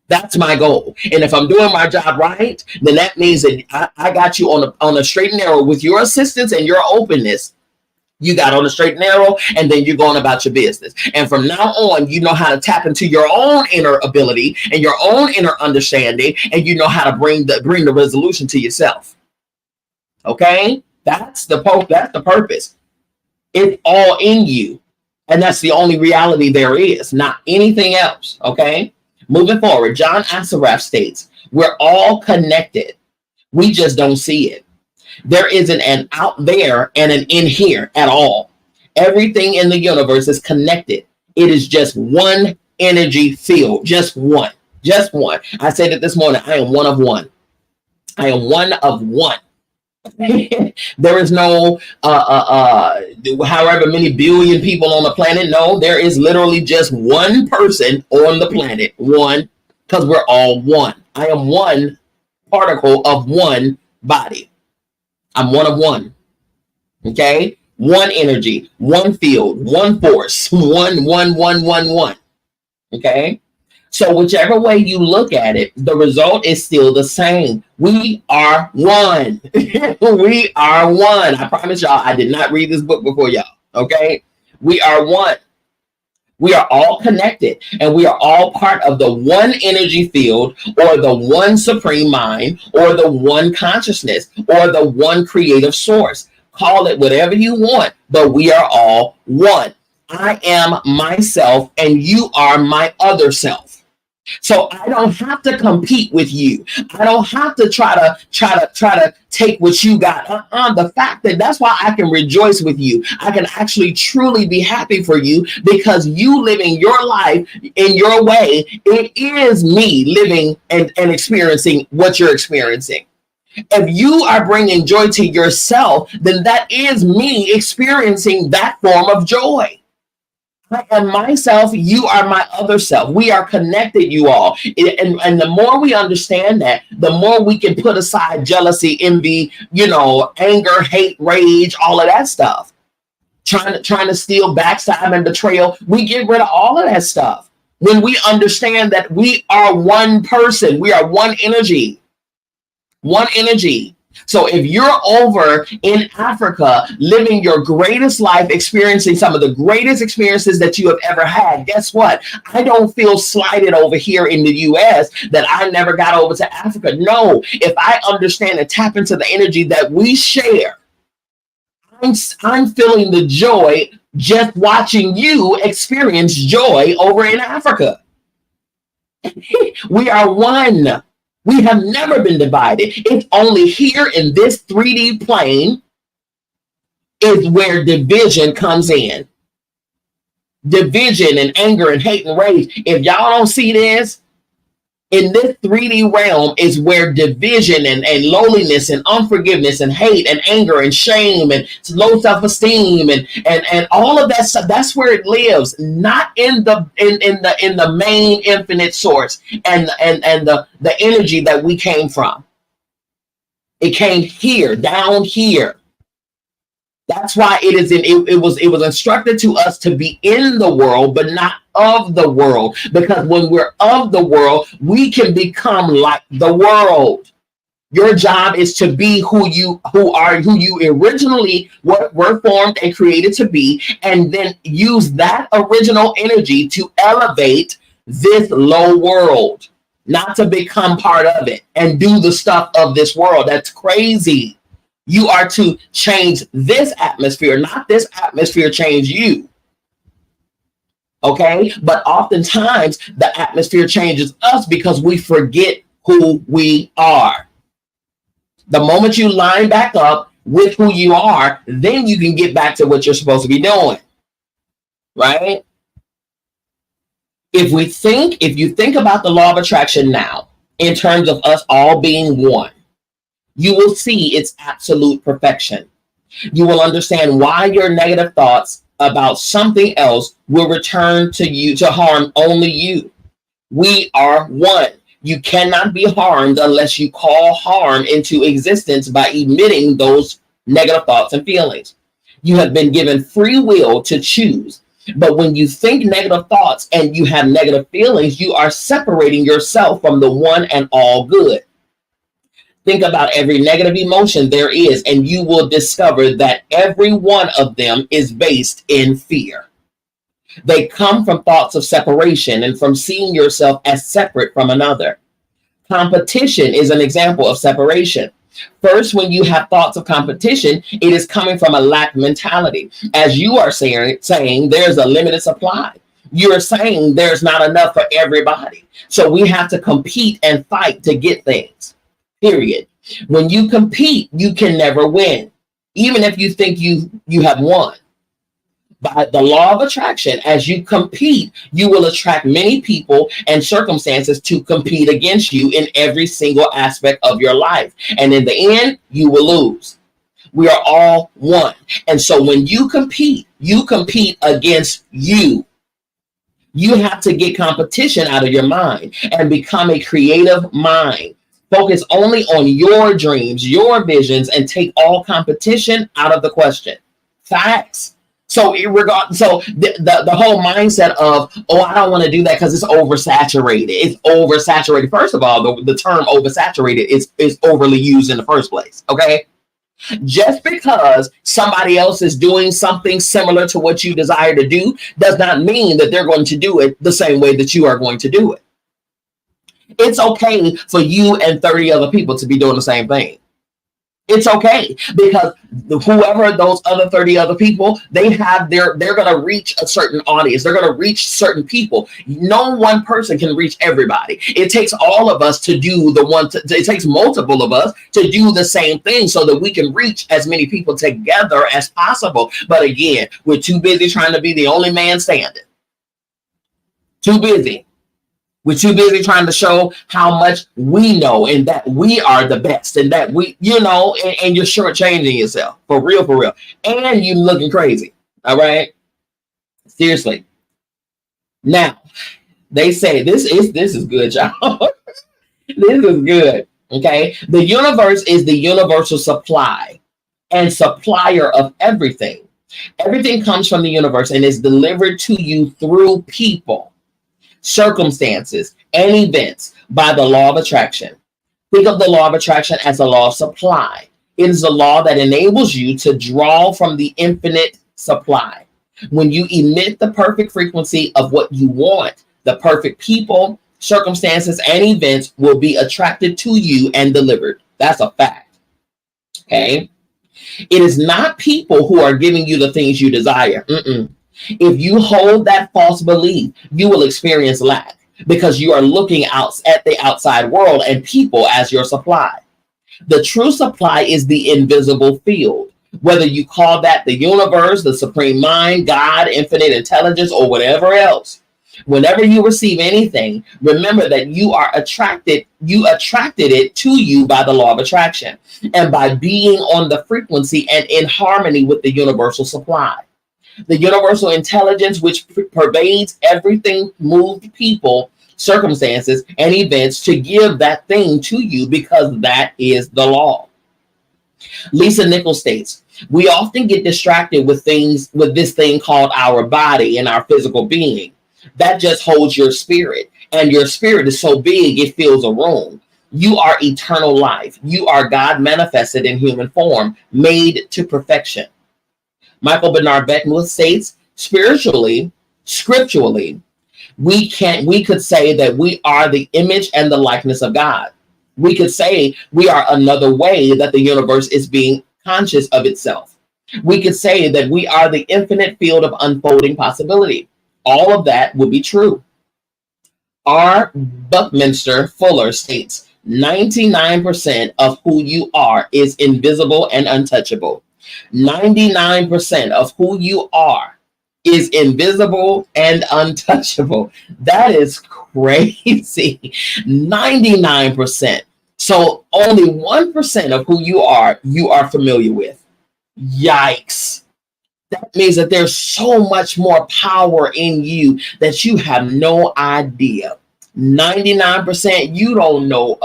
That's my goal. And if I'm doing my job right, then that means that I got you on a straight and narrow with your assistance and your openness. You got on the straight and narrow, and then you're going about your business. And from now on, you know how to tap into your own inner ability and your own inner understanding, and you know how to bring the resolution to yourself. Okay? That's the purpose. It's all in you. And that's the only reality there is, not anything else. Okay? Moving forward, John Assaraf states, we're all connected. We just don't see it. There isn't an out there and an in here at all. Everything in the universe is connected. It is just one energy field. Just one. Just one. I said it this morning. I am one of one. I am one of one. There is no however many billion people on the planet. No, there is literally just one person on the planet. One, because we're all one. I am one particle of one body. I'm one of one. Okay? One energy, one field, one force, one. Okay? So whichever way you look at it, the result is still the same. We are one. We are one. I promise y'all, I did not read this book before y'all. Okay? We are one. We are all connected, and we are all part of the one energy field, or the one supreme mind, or the one consciousness, or the one creative source. Call it whatever you want, but we are all one. I am myself, and you are my other self. So I don't have to compete with you. I don't have to try to take what you got. The fact that's why I can rejoice with you. I can actually truly be happy for you, because you living your life in your way, it is me living and experiencing what you're experiencing. If you are bringing joy to yourself, then that is me experiencing that form of joy. I am myself, you are my other self. We are connected, you all. And the more we understand that, the more we can put aside jealousy, envy, anger, hate, rage, all of that stuff. Trying to steal, backstab, and betrayal. We get rid of all of that stuff. When we understand that we are one person, we are one energy. One energy. So if you're over in Africa living your greatest life, experiencing some of the greatest experiences that you have ever had, guess what? I don't feel slighted over here in the US that I never got over to Africa. No, if I understand and tap into the energy that we share, I'm feeling the joy just watching you experience joy over in Africa. We are one. We have never been divided. It's only here in this 3D plane is where division comes in. Division and anger and hate and rage. If y'all don't see this, in this 3D realm is where division and loneliness and unforgiveness and hate and anger and shame and low self-esteem and all of that stuff. That's where it lives, not in the main infinite source and the energy that we came from. It came here, down here. That's why it was instructed to us to be in the world, but not of the world. Because when we're of the world, we can become like the world. Your job is to be who you originally were formed and created to be, and then use that original energy to elevate this low world, not to become part of it and do the stuff of this world. That's crazy. You are to change this atmosphere, not this atmosphere change you. Okay? But oftentimes the atmosphere changes us because we forget who we are. The moment you line back up with who you are, then you can get back to what you're supposed to be doing. Right? If you think about the law of attraction now, in terms of us all being one, you will see its absolute perfection. You will understand why your negative thoughts about something else will return to you to harm only you. We are one. You cannot be harmed unless you call harm into existence by emitting those negative thoughts and feelings. You have been given free will to choose. But when you think negative thoughts and you have negative feelings, you are separating yourself from the one and all good. Think about every negative emotion there is, and you will discover that every one of them is based in fear. They come from thoughts of separation and from seeing yourself as separate from another. Competition is an example of separation. First, when you have thoughts of competition, it is coming from a lack mentality. As you are saying there's a limited supply. You're saying there's not enough for everybody. So we have to compete and fight to get things. Period. When you compete, you can never win, even if you think you have won. By the law of attraction, as you compete, you will attract many people and circumstances to compete against you in every single aspect of your life. And in the end, you will lose. We are all one. And so when you compete against you. You have to get competition out of your mind and become a creative mind. Focus only on your dreams, your visions, and take all competition out of the question. Facts. So the whole mindset of, oh, I don't want to do that because it's oversaturated. It's oversaturated. First of all, the term oversaturated is overly used in the first place. Okay. Just because somebody else is doing something similar to what you desire to do does not mean that they're going to do it the same way that you are going to do it. It's okay for you and 30 other people to be doing the same thing. It's okay because whoever those other 30 other people, they're going to reach a certain audience. They're going to reach certain people. No one person can reach everybody. It takes all of us to do it takes multiple of us to do the same thing so that we can reach as many people together as possible. But again, we're too busy trying to be the only man standing. Too busy. We're too busy trying to show how much we know and that we are the best and that and you're shortchanging yourself for real. And you looking crazy. All right. Seriously. Now, they say this is good, y'all. This is good. Okay. The universe is the universal supply and supplier of everything. Everything comes from the universe and is delivered to you through people, circumstances, and events by the law of attraction. Think of the law of attraction as a law of supply. It is a law that enables you to draw from the infinite supply. When you emit the perfect frequency of what you want, the perfect people, circumstances, and events will be attracted to you and delivered. That's a fact. Okay? It is not people who are giving you the things you desire. If you hold that false belief, you will experience lack. because you are looking out at the outside world and people as your supply. The true supply is the invisible field. Whether you call that the universe, the supreme mind, God, infinite intelligence, or whatever else. Whenever you receive anything, remember that you attracted it to you by the law of attraction and by being on the frequency and in harmony with the universal supply. The universal intelligence, which pervades everything, moved people, circumstances, and events to give that thing to you, because that is the law. Lisa Nichols states, we often get distracted with this thing called our body and our physical being. That just holds your spirit, and your spirit is so big it fills a room. You are eternal life. You are God manifested in human form, made to perfection. Michael Bernard Beckwith states, scripturally, we could say that we are the image and the likeness of God. We could say we are another way that the universe is being conscious of itself. We could say that we are the infinite field of unfolding possibility. All of that would be true. R. Buckminster Fuller states, 99% of who you are is invisible and untouchable. 99% of who you are is invisible and untouchable. That is crazy. 99%. So only 1% of who you are familiar with. Yikes. That means that there's so much more power in you that you have no idea. 99%, you don't know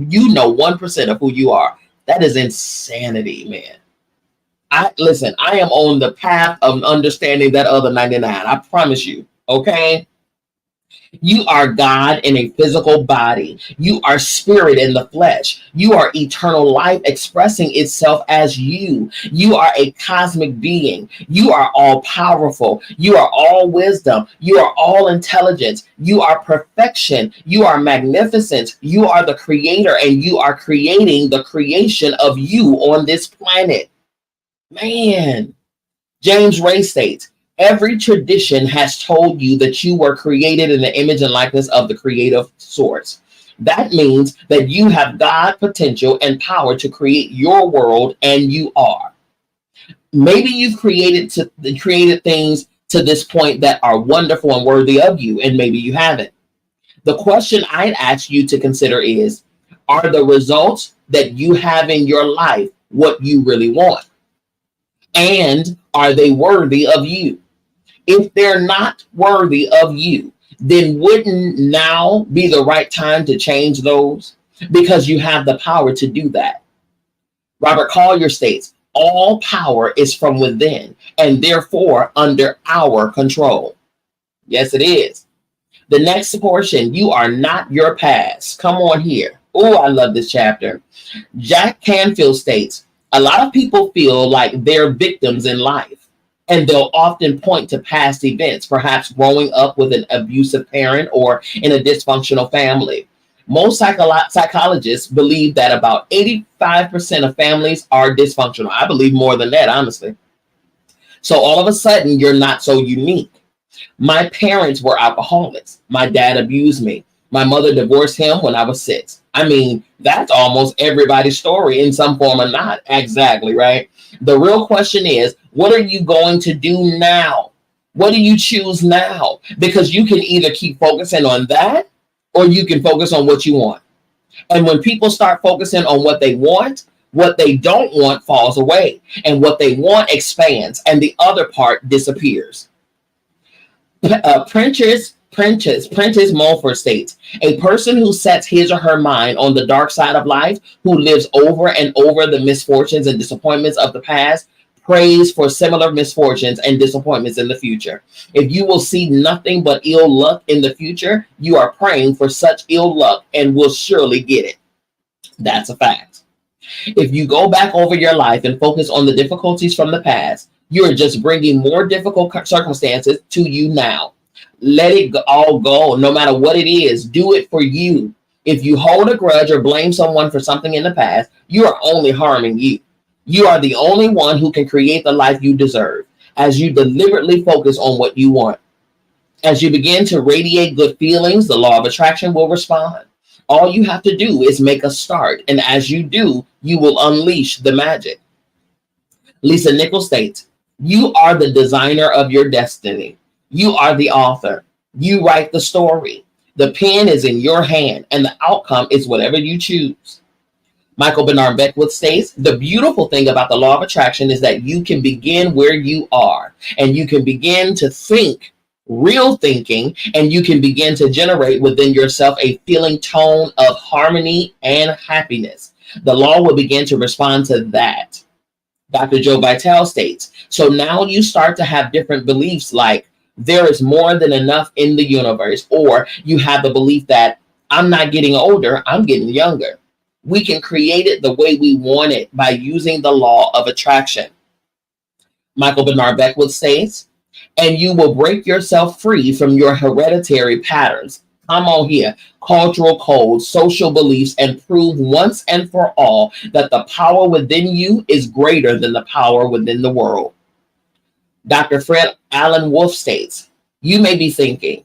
you know 1% of who you are. That is insanity, man. I am on the path of understanding that other 99. I promise you. Okay. You are God in a physical body. You are spirit in the flesh. You are eternal life expressing itself as you. You are a cosmic being. You are all powerful. You are all wisdom. You are all intelligence. You are perfection. You are magnificence. You are the creator, and you are creating the creation of you on this planet. Man, James Ray states, every tradition has told you that you were created in the image and likeness of the creative source. That means that you have God potential and power to create your world, and you are. Maybe you've created things to this point that are wonderful and worthy of you, and maybe you haven't. The question I'd ask you to consider is, are the results that you have in your life what you really want? And are they worthy of you? If they're not worthy of you, then wouldn't now be the right time to change those? Because you have the power to do that. Robert Collier states, all power is from within and therefore under our control. Yes, it is. The next portion, you are not your past. Come on here. Oh, I love this chapter. Jack Canfield states, a lot of people feel like they're victims in life, and they'll often point to past events, perhaps growing up with an abusive parent or in a dysfunctional family. Most psychologists believe that about 85% of families are dysfunctional. I believe more than that, honestly. So all of a sudden, you're not so unique. My parents were alcoholics. My dad abused me. My mother divorced him when I was 6. I mean, that's almost everybody's story in some form or not. Exactly, right? The real question is, what are you going to do now? What do you choose now? Because you can either keep focusing on that, or you can focus on what you want. And when people start focusing on what they want, what they don't want falls away, and what they want expands, and the other part disappears. Prentice Mulford states, a person who sets his or her mind on the dark side of life, who lives over and over the misfortunes and disappointments of the past, prays for similar misfortunes and disappointments in the future. If you will see nothing but ill luck in the future, you are praying for such ill luck and will surely get it. That's a fact. If you go back over your life and focus on the difficulties from the past, you are just bringing more difficult circumstances to you now. Let it all go, no matter what it is. Do it for you. If you hold a grudge or blame someone for something in the past, you are only harming you. You are the only one who can create the life you deserve as you deliberately focus on what you want. As you begin to radiate good feelings, the law of attraction will respond. All you have to do is make a start. And as you do, you will unleash the magic. Lisa Nichols states, you are the designer of your destiny. You are the author. You write the story. The pen is in your hand, and the outcome is whatever you choose. Michael Bernard Beckwith states, the beautiful thing about the law of attraction is that you can begin where you are, and you can begin to think real thinking, and you can begin to generate within yourself a feeling tone of harmony and happiness. The law will begin to respond to that. Dr. Joe Vitale states, so now you start to have different beliefs like there is more than enough in the universe, or you have the belief that I'm not getting older, I'm getting younger. We can create it the way we want it by using the law of attraction. Michael Bernard Beckwith states, and you will break yourself free from your hereditary patterns. Come on here, cultural codes, social beliefs, and prove once and for all that the power within you is greater than the power within the world. Dr. Fred Alan Wolf states, you may be thinking,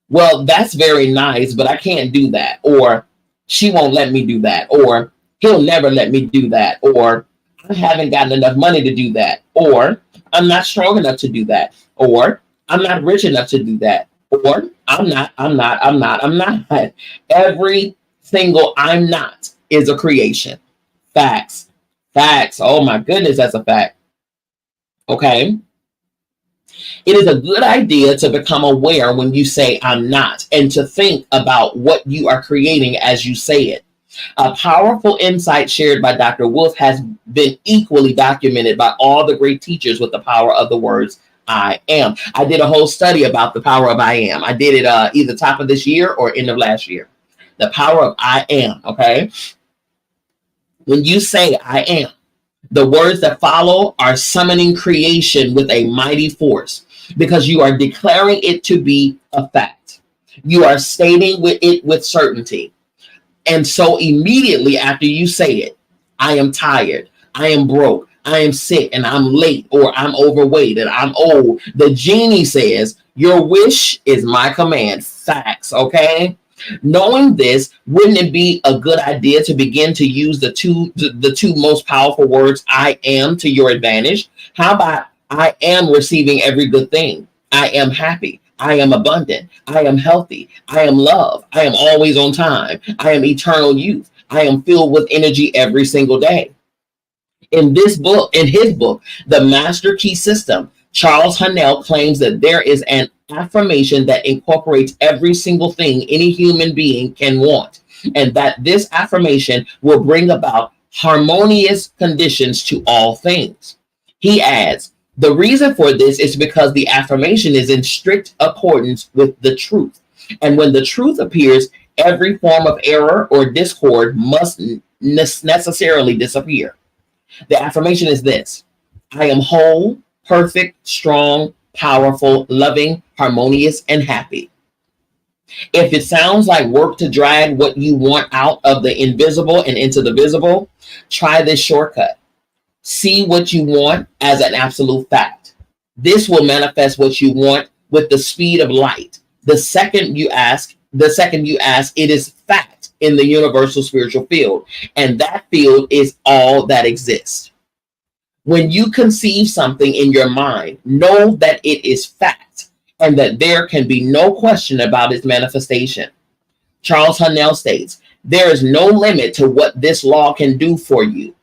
well, that's very nice, but I can't do that. Or she won't let me do that. Or he'll never let me do that. Or I haven't gotten enough money to do that. Or I'm not strong enough to do that. Or I'm not rich enough to do that. Or I'm not. Every single I'm not is a creation. Facts. Oh my goodness, that's a fact. Okay. It is a good idea to become aware when you say I'm not, and to think about what you are creating as you say it. A powerful insight shared by Dr. Wolf has been equally documented by all the great teachers with the power of the words I am. I did a whole study about the power of I am. I did it either top of this year or end of last year. The power of I am, okay? When you say I am, the words that follow are summoning creation with a mighty force because you are declaring it to be a fact. You are stating it with certainty. And so immediately after you say it, I am tired, I am broke, I am sick, and I'm late, or I'm overweight, and I'm old. The genie says, your wish is my command. Facts, okay? Knowing this, wouldn't it be a good idea to begin to use the two most powerful words, I am, to your advantage? How about I am receiving every good thing? I am happy. I am abundant. I am healthy. I am love. I am always on time. I am eternal youth. I am filled with energy every single day. In his book, The Master Key System, Charles Hunnell claims that there is an affirmation that incorporates every single thing any human being can want, and that this affirmation will bring about harmonious conditions to all things. He adds, the reason for this is because the affirmation is in strict accordance with the truth. And when the truth appears, every form of error or discord must necessarily disappear. The affirmation is this: I am whole, perfect, strong, powerful, loving, harmonious, and happy. If it sounds like work to drag what you want out of the invisible and into the visible, try this shortcut. See what you want as an absolute fact. This will manifest what you want with the speed of light. The second you ask, it is fact in the universal spiritual field. And that field is all that exists. When you conceive something in your mind, know that it is fact and that there can be no question about its manifestation. Charles Hunnell states, there is no limit to what this law can do for you.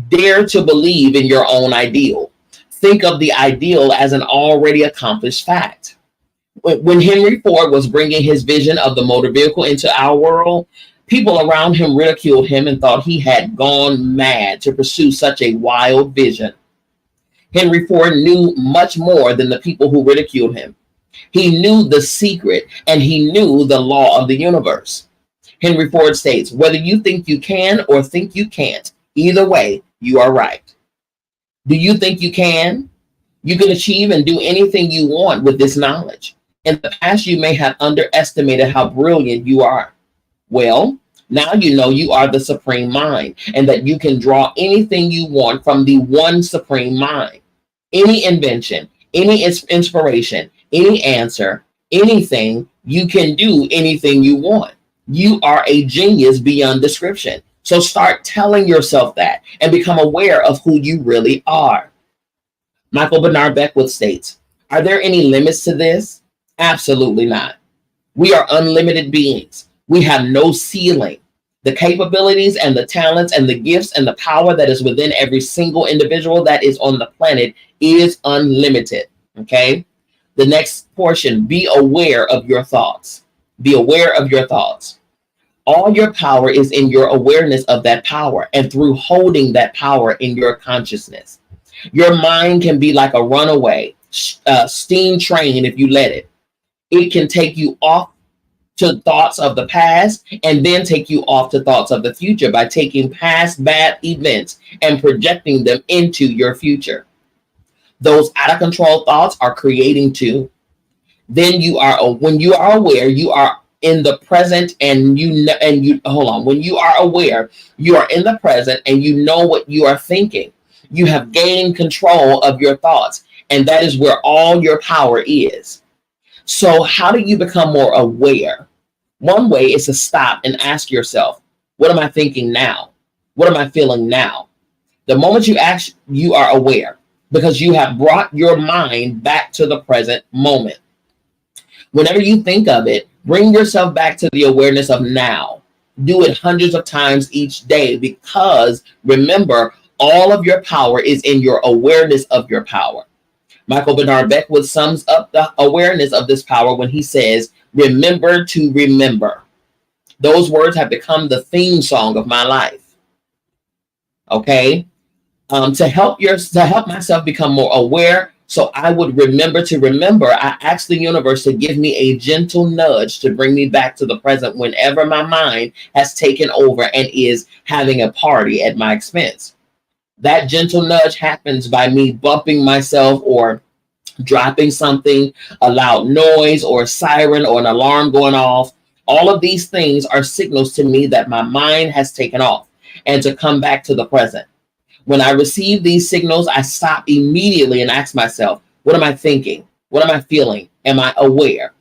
Dare to believe in your own ideal. Think of the ideal as an already accomplished fact. When Henry Ford was bringing his vision of the motor vehicle into our world, people around him ridiculed him and thought he had gone mad to pursue such a wild vision. Henry Ford knew much more than the people who ridiculed him. He knew the secret and he knew the law of the universe. Henry Ford states, whether you think you can or think you can't, either way, you are right. Do you think you can? You can achieve and do anything you want with this knowledge. In the past, you may have underestimated how brilliant you are. Well, now you know you are the supreme mind and that you can draw anything you want from the one supreme mind. Any invention, any inspiration, any answer, anything, you can do anything you want. You are a genius beyond description. So start telling yourself that and become aware of who you really are. Michael Bernard Beckwith states, are there any limits to this? Absolutely not. We are unlimited beings. We have no ceiling. The capabilities and the talents and the gifts and the power that is within every single individual that is on the planet is unlimited. Okay. The next portion, be aware of your thoughts. Be aware of your thoughts. All your power is in your awareness of that power and through holding that power in your consciousness. Your mind can be like a runaway steam train if you let it. It can take you off to thoughts of the past and then take you off to thoughts of the future by taking past bad events and projecting them into your future. Those out of control thoughts are creating too. Then when you are aware, you are in the present and you hold on. When you are aware, you are in the present and you know what you are thinking. You have gained control of your thoughts, and that is where all your power is. So how do you become more aware? One way is to stop and ask yourself, what am I thinking now? What am I feeling now? The moment you ask, you are aware because you have brought your mind back to the present moment. Whenever you think of it, bring yourself back to the awareness of now. Do it hundreds of times each day because remember, all of your power is in your awareness of your power. Michael Bernard Beckwith sums up the awareness of this power when he says, remember to remember. Those words have become the theme song of my life. Okay. To help myself become more aware, so I would remember to remember, I asked the universe to give me a gentle nudge to bring me back to the present whenever my mind has taken over and is having a party at my expense. That gentle nudge happens by me bumping myself or dropping something, a loud noise or a siren or an alarm going off. All of these things are signals to me that my mind has taken off and to come back to the present. When I receive these signals, I stop immediately and ask myself, what am I thinking? What am I feeling? Am I aware?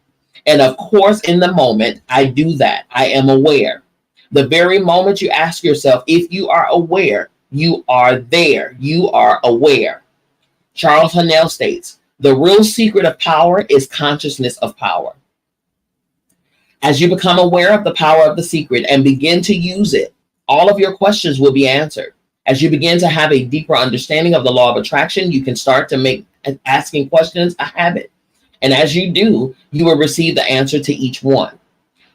And of course, in the moment, I do that. I am aware. The very moment you ask yourself, if you are aware, you are there. You are aware. Charles Haanel states, the real secret of power is consciousness of power. As you become aware of the power of the secret and begin to use it, all of your questions will be answered. As you begin to have a deeper understanding of the law of attraction, you can start to make asking questions a habit. And as you do, you will receive the answer to each one.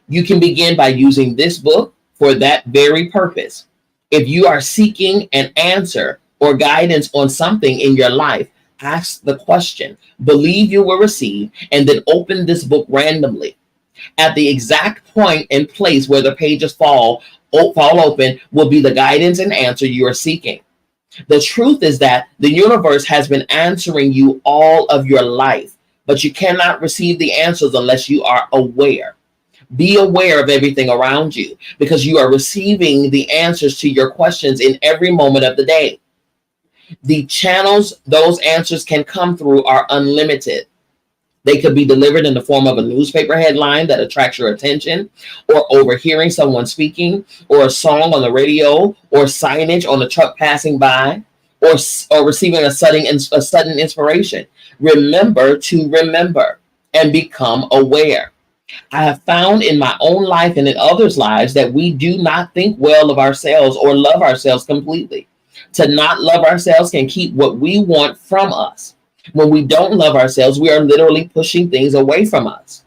You can begin by using this book for that very purpose. If you are seeking an answer or guidance on something in your life, ask the question, believe you will receive, and then open this book randomly. At the exact point and place where the pages fall open will be the guidance and answer you are seeking. The truth is that the universe has been answering you all of your life, but you cannot receive the answers unless you are aware. Be aware of everything around you because you are receiving the answers to your questions in every moment of the day. The channels those answers can come through are unlimited. They could be delivered in the form of a newspaper headline that attracts your attention, or overhearing someone speaking, or a song on the radio, or signage on the truck passing by, or receiving a sudden inspiration. Remember to remember and become aware. I have found in my own life and in others' lives that we do not think well of ourselves or love ourselves completely. To not love ourselves can keep what we want from us. When we don't love ourselves, we are literally pushing things away from us.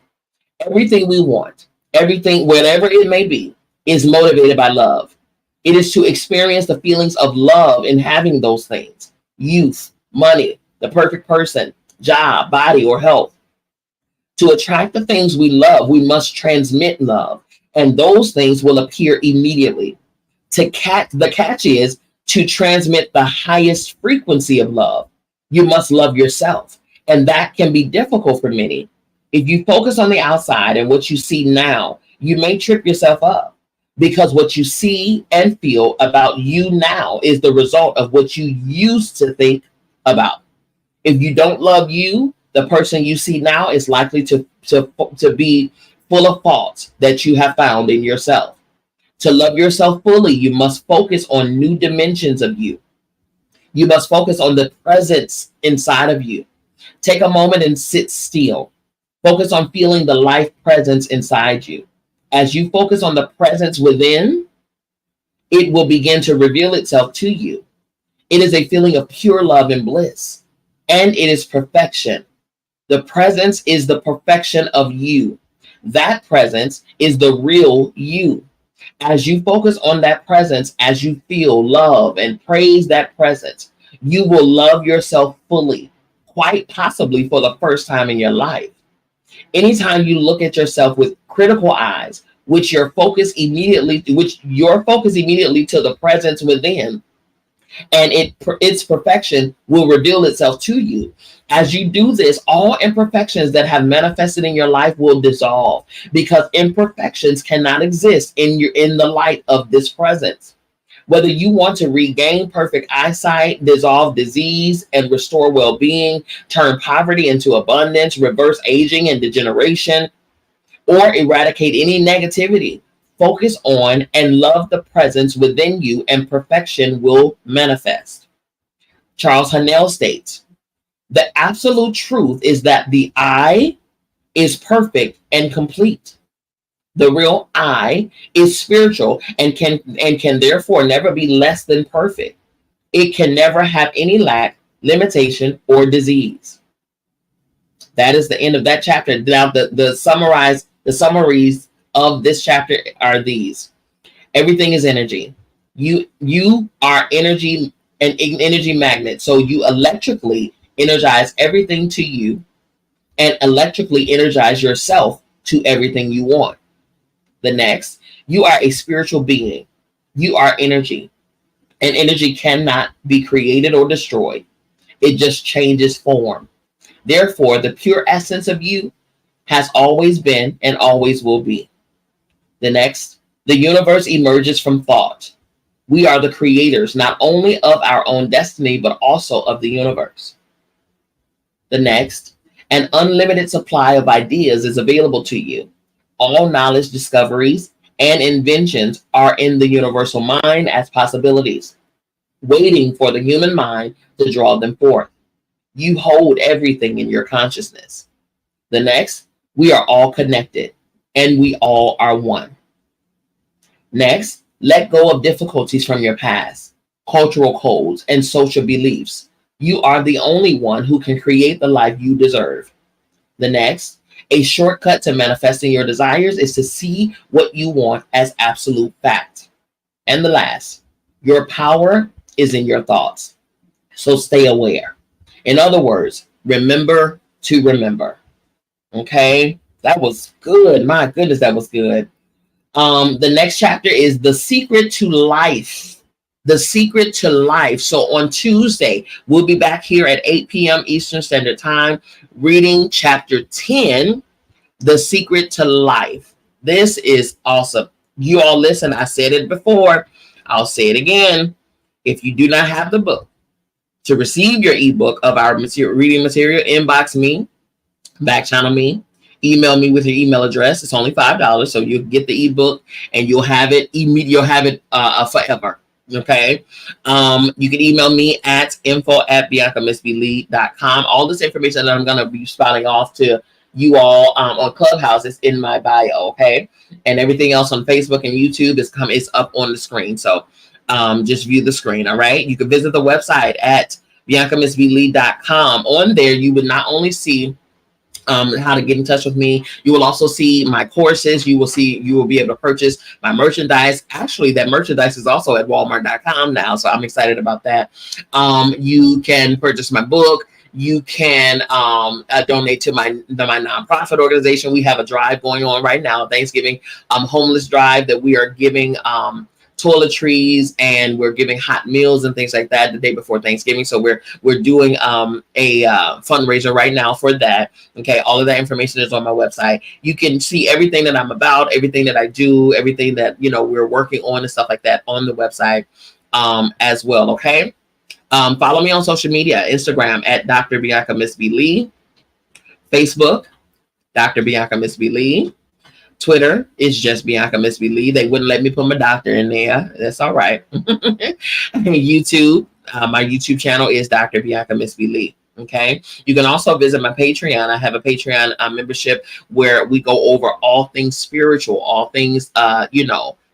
Everything we want, everything, whatever it may be, is motivated by love. It is to experience the feelings of love in having those things: youth, money, the perfect person, job, body, or health. To attract the things we love, we must transmit love, and those things will appear immediately. The catch is to transmit the highest frequency of love. You must love yourself, and that can be difficult for many. If you focus on the outside and what you see now, you may trip yourself up because what you see and feel about you now is the result of what you used to think about. If you don't love you, The person you see now is likely to be full of faults that you have found in yourself. To love yourself fully, you must focus on new dimensions of you. You must focus on the presence inside of you. Take a moment and sit still. Focus on feeling the life presence inside you. As you focus on the presence within, it will begin to reveal itself to you. It is a feeling of pure love and bliss, and it is perfection. The presence is the perfection of you. That presence is the real you. As you focus on that presence, as you feel love and praise that presence, you will love yourself fully, quite possibly for the first time in your life. Anytime you look at yourself with critical eyes, which your focus immediately to the presence within, and its perfection will reveal itself to you. As you do this, all imperfections that have manifested in your life will dissolve, because imperfections cannot exist in the light of this presence. Whether you want to regain perfect eyesight, dissolve disease, and restore well-being, turn poverty into abundance, reverse aging and degeneration, or eradicate any negativity, focus on and love the presence within you, and perfection will manifest. Charles Hannell states, the absolute truth is that the I is perfect and complete. The real I is spiritual and can therefore never be less than perfect. It can never have any lack, limitation, or disease. That is the end of that chapter. Now, the summaries of this chapter are these. Everything is energy. You are energy, an energy magnet. So you electrically energize everything to you, and electrically energize yourself to everything you want. The next, you are a spiritual being. You are energy, and energy cannot be created or destroyed. It just changes form. Therefore, the pure essence of you has always been and always will be. The next, the universe emerges from thought. We are the creators not only of our own destiny, but also of the universe. The next, an unlimited supply of ideas is available to you. All knowledge, discoveries, and inventions are in the universal mind as possibilities, waiting for the human mind to draw them forth. You hold everything in your consciousness. The next, we are all connected, and we all are one. Next, let go of difficulties from your past, cultural codes, and social beliefs. You are the only one who can create the life you deserve. The next, a shortcut to manifesting your desires is to see what you want as absolute fact. And the last, your power is in your thoughts. So stay aware. In other words, remember to remember. Okay, that was good. My goodness, that was good. The next chapter is The Secret to Life. The Secret to Life. So on Tuesday, we'll be back here at 8 p.m. Eastern Standard Time, reading chapter 10, The Secret to Life. This is awesome. You all listen, I said it before. I'll say it again. If you do not have the book, to receive your ebook of our reading material, inbox me, back channel me, email me with your email address. It's only $5, so you'll get the ebook and you'll have it forever. Okay. You can email me at info@biancamissblee.com. All this information that I'm going to be spouting off to you all on Clubhouse is in my bio. Okay. And everything else on Facebook and YouTube is up on the screen. So just view the screen. All right. You can visit the website at biancamissblee.com. On there, you would not only see how to get in touch with me. You will also see my courses. You will be able to purchase my merchandise. Actually, that merchandise is also at walmart.com now. So I'm excited about that. You can purchase my book. You can donate to my nonprofit organization. We have a drive going on right now, Thanksgiving homeless drive, that we are giving toiletries, and we're giving hot meals and things like that the day before Thanksgiving. So we're doing a fundraiser right now for that. Okay, all of that information is on my website. You can see everything that I'm about, everything that I do, everything that we're working on and stuff like that on the website as well. Okay, follow me on social media, Instagram at Dr. Bianca Miss B. Lee. Facebook, Dr. Bianca Miss B. Lee. Twitter is just Bianca Miss B. Lee. They wouldn't let me put my doctor in there. That's all right. YouTube, my YouTube channel is Dr. Bianca Miss B. Lee. Okay. You can also visit my Patreon. I have a Patreon membership where we go over all things spiritual, all things,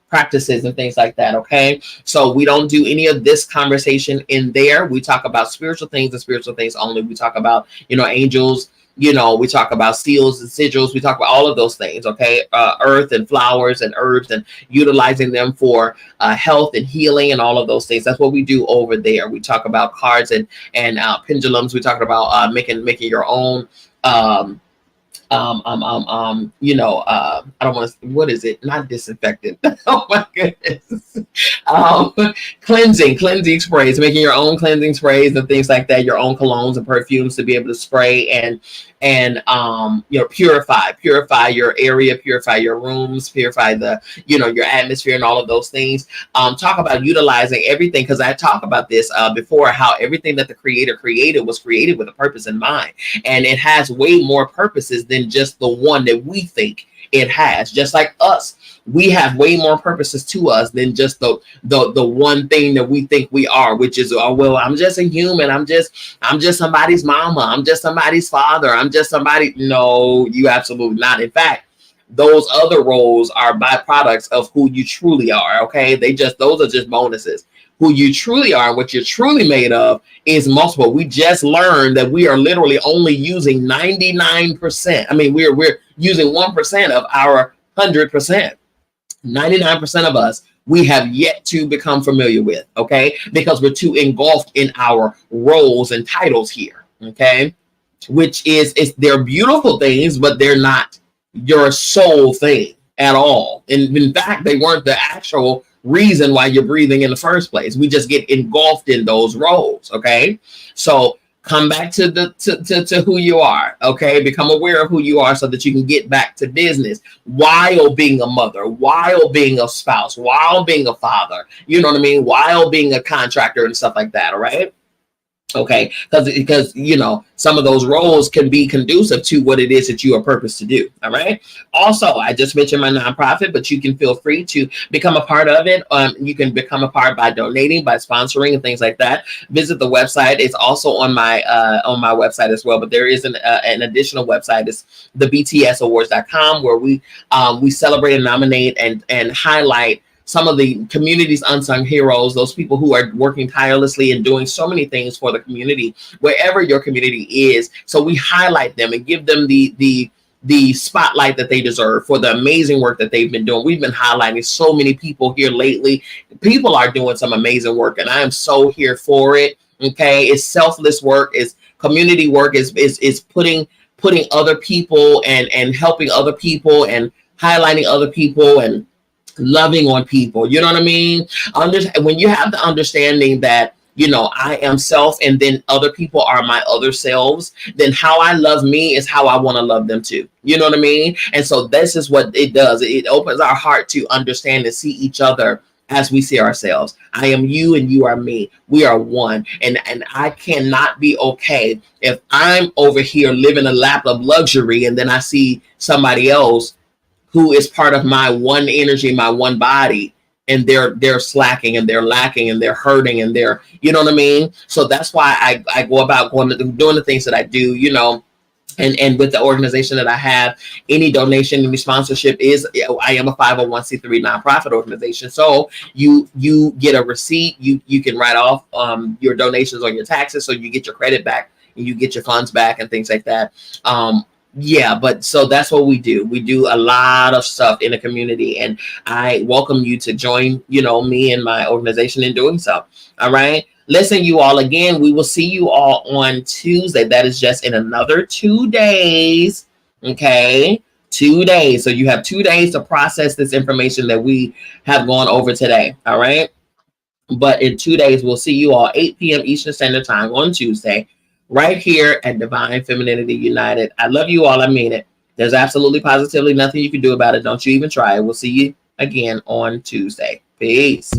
practices and things like that. Okay. So we don't do any of this conversation in there. We talk about spiritual things and spiritual things only. We talk about, angels. We talk about seals and sigils. We talk about all of those things, okay? Earth and flowers and herbs and utilizing them for health and healing and all of those things. That's what we do over there. We talk about cards and pendulums. We talk about making your own I don't want to, what is it? Not disinfectant. Oh my goodness. Cleansing sprays, making your own cleansing sprays and things like that, your own colognes and perfumes to be able to spray and purify your area, purify your rooms, purify the, your atmosphere and all of those things. Talk about utilizing everything, because I talk about this before, how everything that the creator created was created with a purpose in mind. And it has way more purposes than just the one that we think it has. Just like us, we have way more purposes to us than just the one thing that we think we are, which is, oh, well, I'm just a human. I'm just somebody's mama. I'm just somebody's father. I'm just somebody. No, you absolutely not. In fact, those other roles are byproducts of who you truly are. Okay. Those are just bonuses. Who you truly are and what you're truly made of is multiple. We just learned that we are literally only using 99%. I mean, we're using 1% of our 100%. 99% of us, we have yet to become familiar with, okay? Because we're too engulfed in our roles and titles here, okay? Which they're beautiful things, but they're not your soul thing at all. And in fact, they weren't the actual reason why you're breathing in the first place. We just get engulfed in those roles, okay? So come back to who you are, okay? Become aware of who you are so that you can get back to business while being a mother, while being a spouse, while being a father, you know what I mean? While being a contractor and stuff like that, all right? Okay, because some of those roles can be conducive to what it is that you are purposed to do. All right. Also, I just mentioned my nonprofit, but you can feel free to become a part of it. You can become a part by donating, by sponsoring, and things like that. Visit the website. It's also on my website as well. But there is an additional website. It's the btsawards.com, where we celebrate and nominate and highlight some of the community's unsung heroes, those people who are working tirelessly and doing so many things for the community, wherever your community is. So we highlight them and give them the spotlight that they deserve for the amazing work that they've been doing. We've been highlighting so many people here lately. People are doing some amazing work, and I am so here for it. Okay, it's selfless work, it's community work, is putting other people and helping other people and highlighting other people and loving on people. You know what I mean? When you have the understanding that, I am self and then other people are my other selves, then how I love me is how I want to love them too. You know what I mean? And so this is what it does. It opens our heart to understand and see each other as we see ourselves. I am you and you are me. We are one. And I cannot be okay if I'm over here living a lap of luxury and then I see somebody else who is part of my one energy, my one body, and they're slacking and they're lacking and they're hurting and they're, you know what I mean? So that's why I go about doing the things that I do, and with the organization that I have, any donation, any sponsorship I am a 501c3 nonprofit organization. So you get a receipt, you can write off your donations on your taxes, so you get your credit back and you get your funds back and things like that. But so that's what we do. We do a lot of stuff in the community, and I welcome you to join, me and my organization in doing so. All right. Listen, you all, again, we will see you all on Tuesday. That is just in another 2 days. Okay. 2 days. So you have 2 days to process this information that we have gone over today. All right. But in 2 days, we'll see you all 8 p.m. Eastern Standard Time on Tuesday, right here at Divine Femininity United. I love you all. I mean it. There's absolutely positively nothing you can do about it. Don't you even try it. We'll see you again on Tuesday. Peace.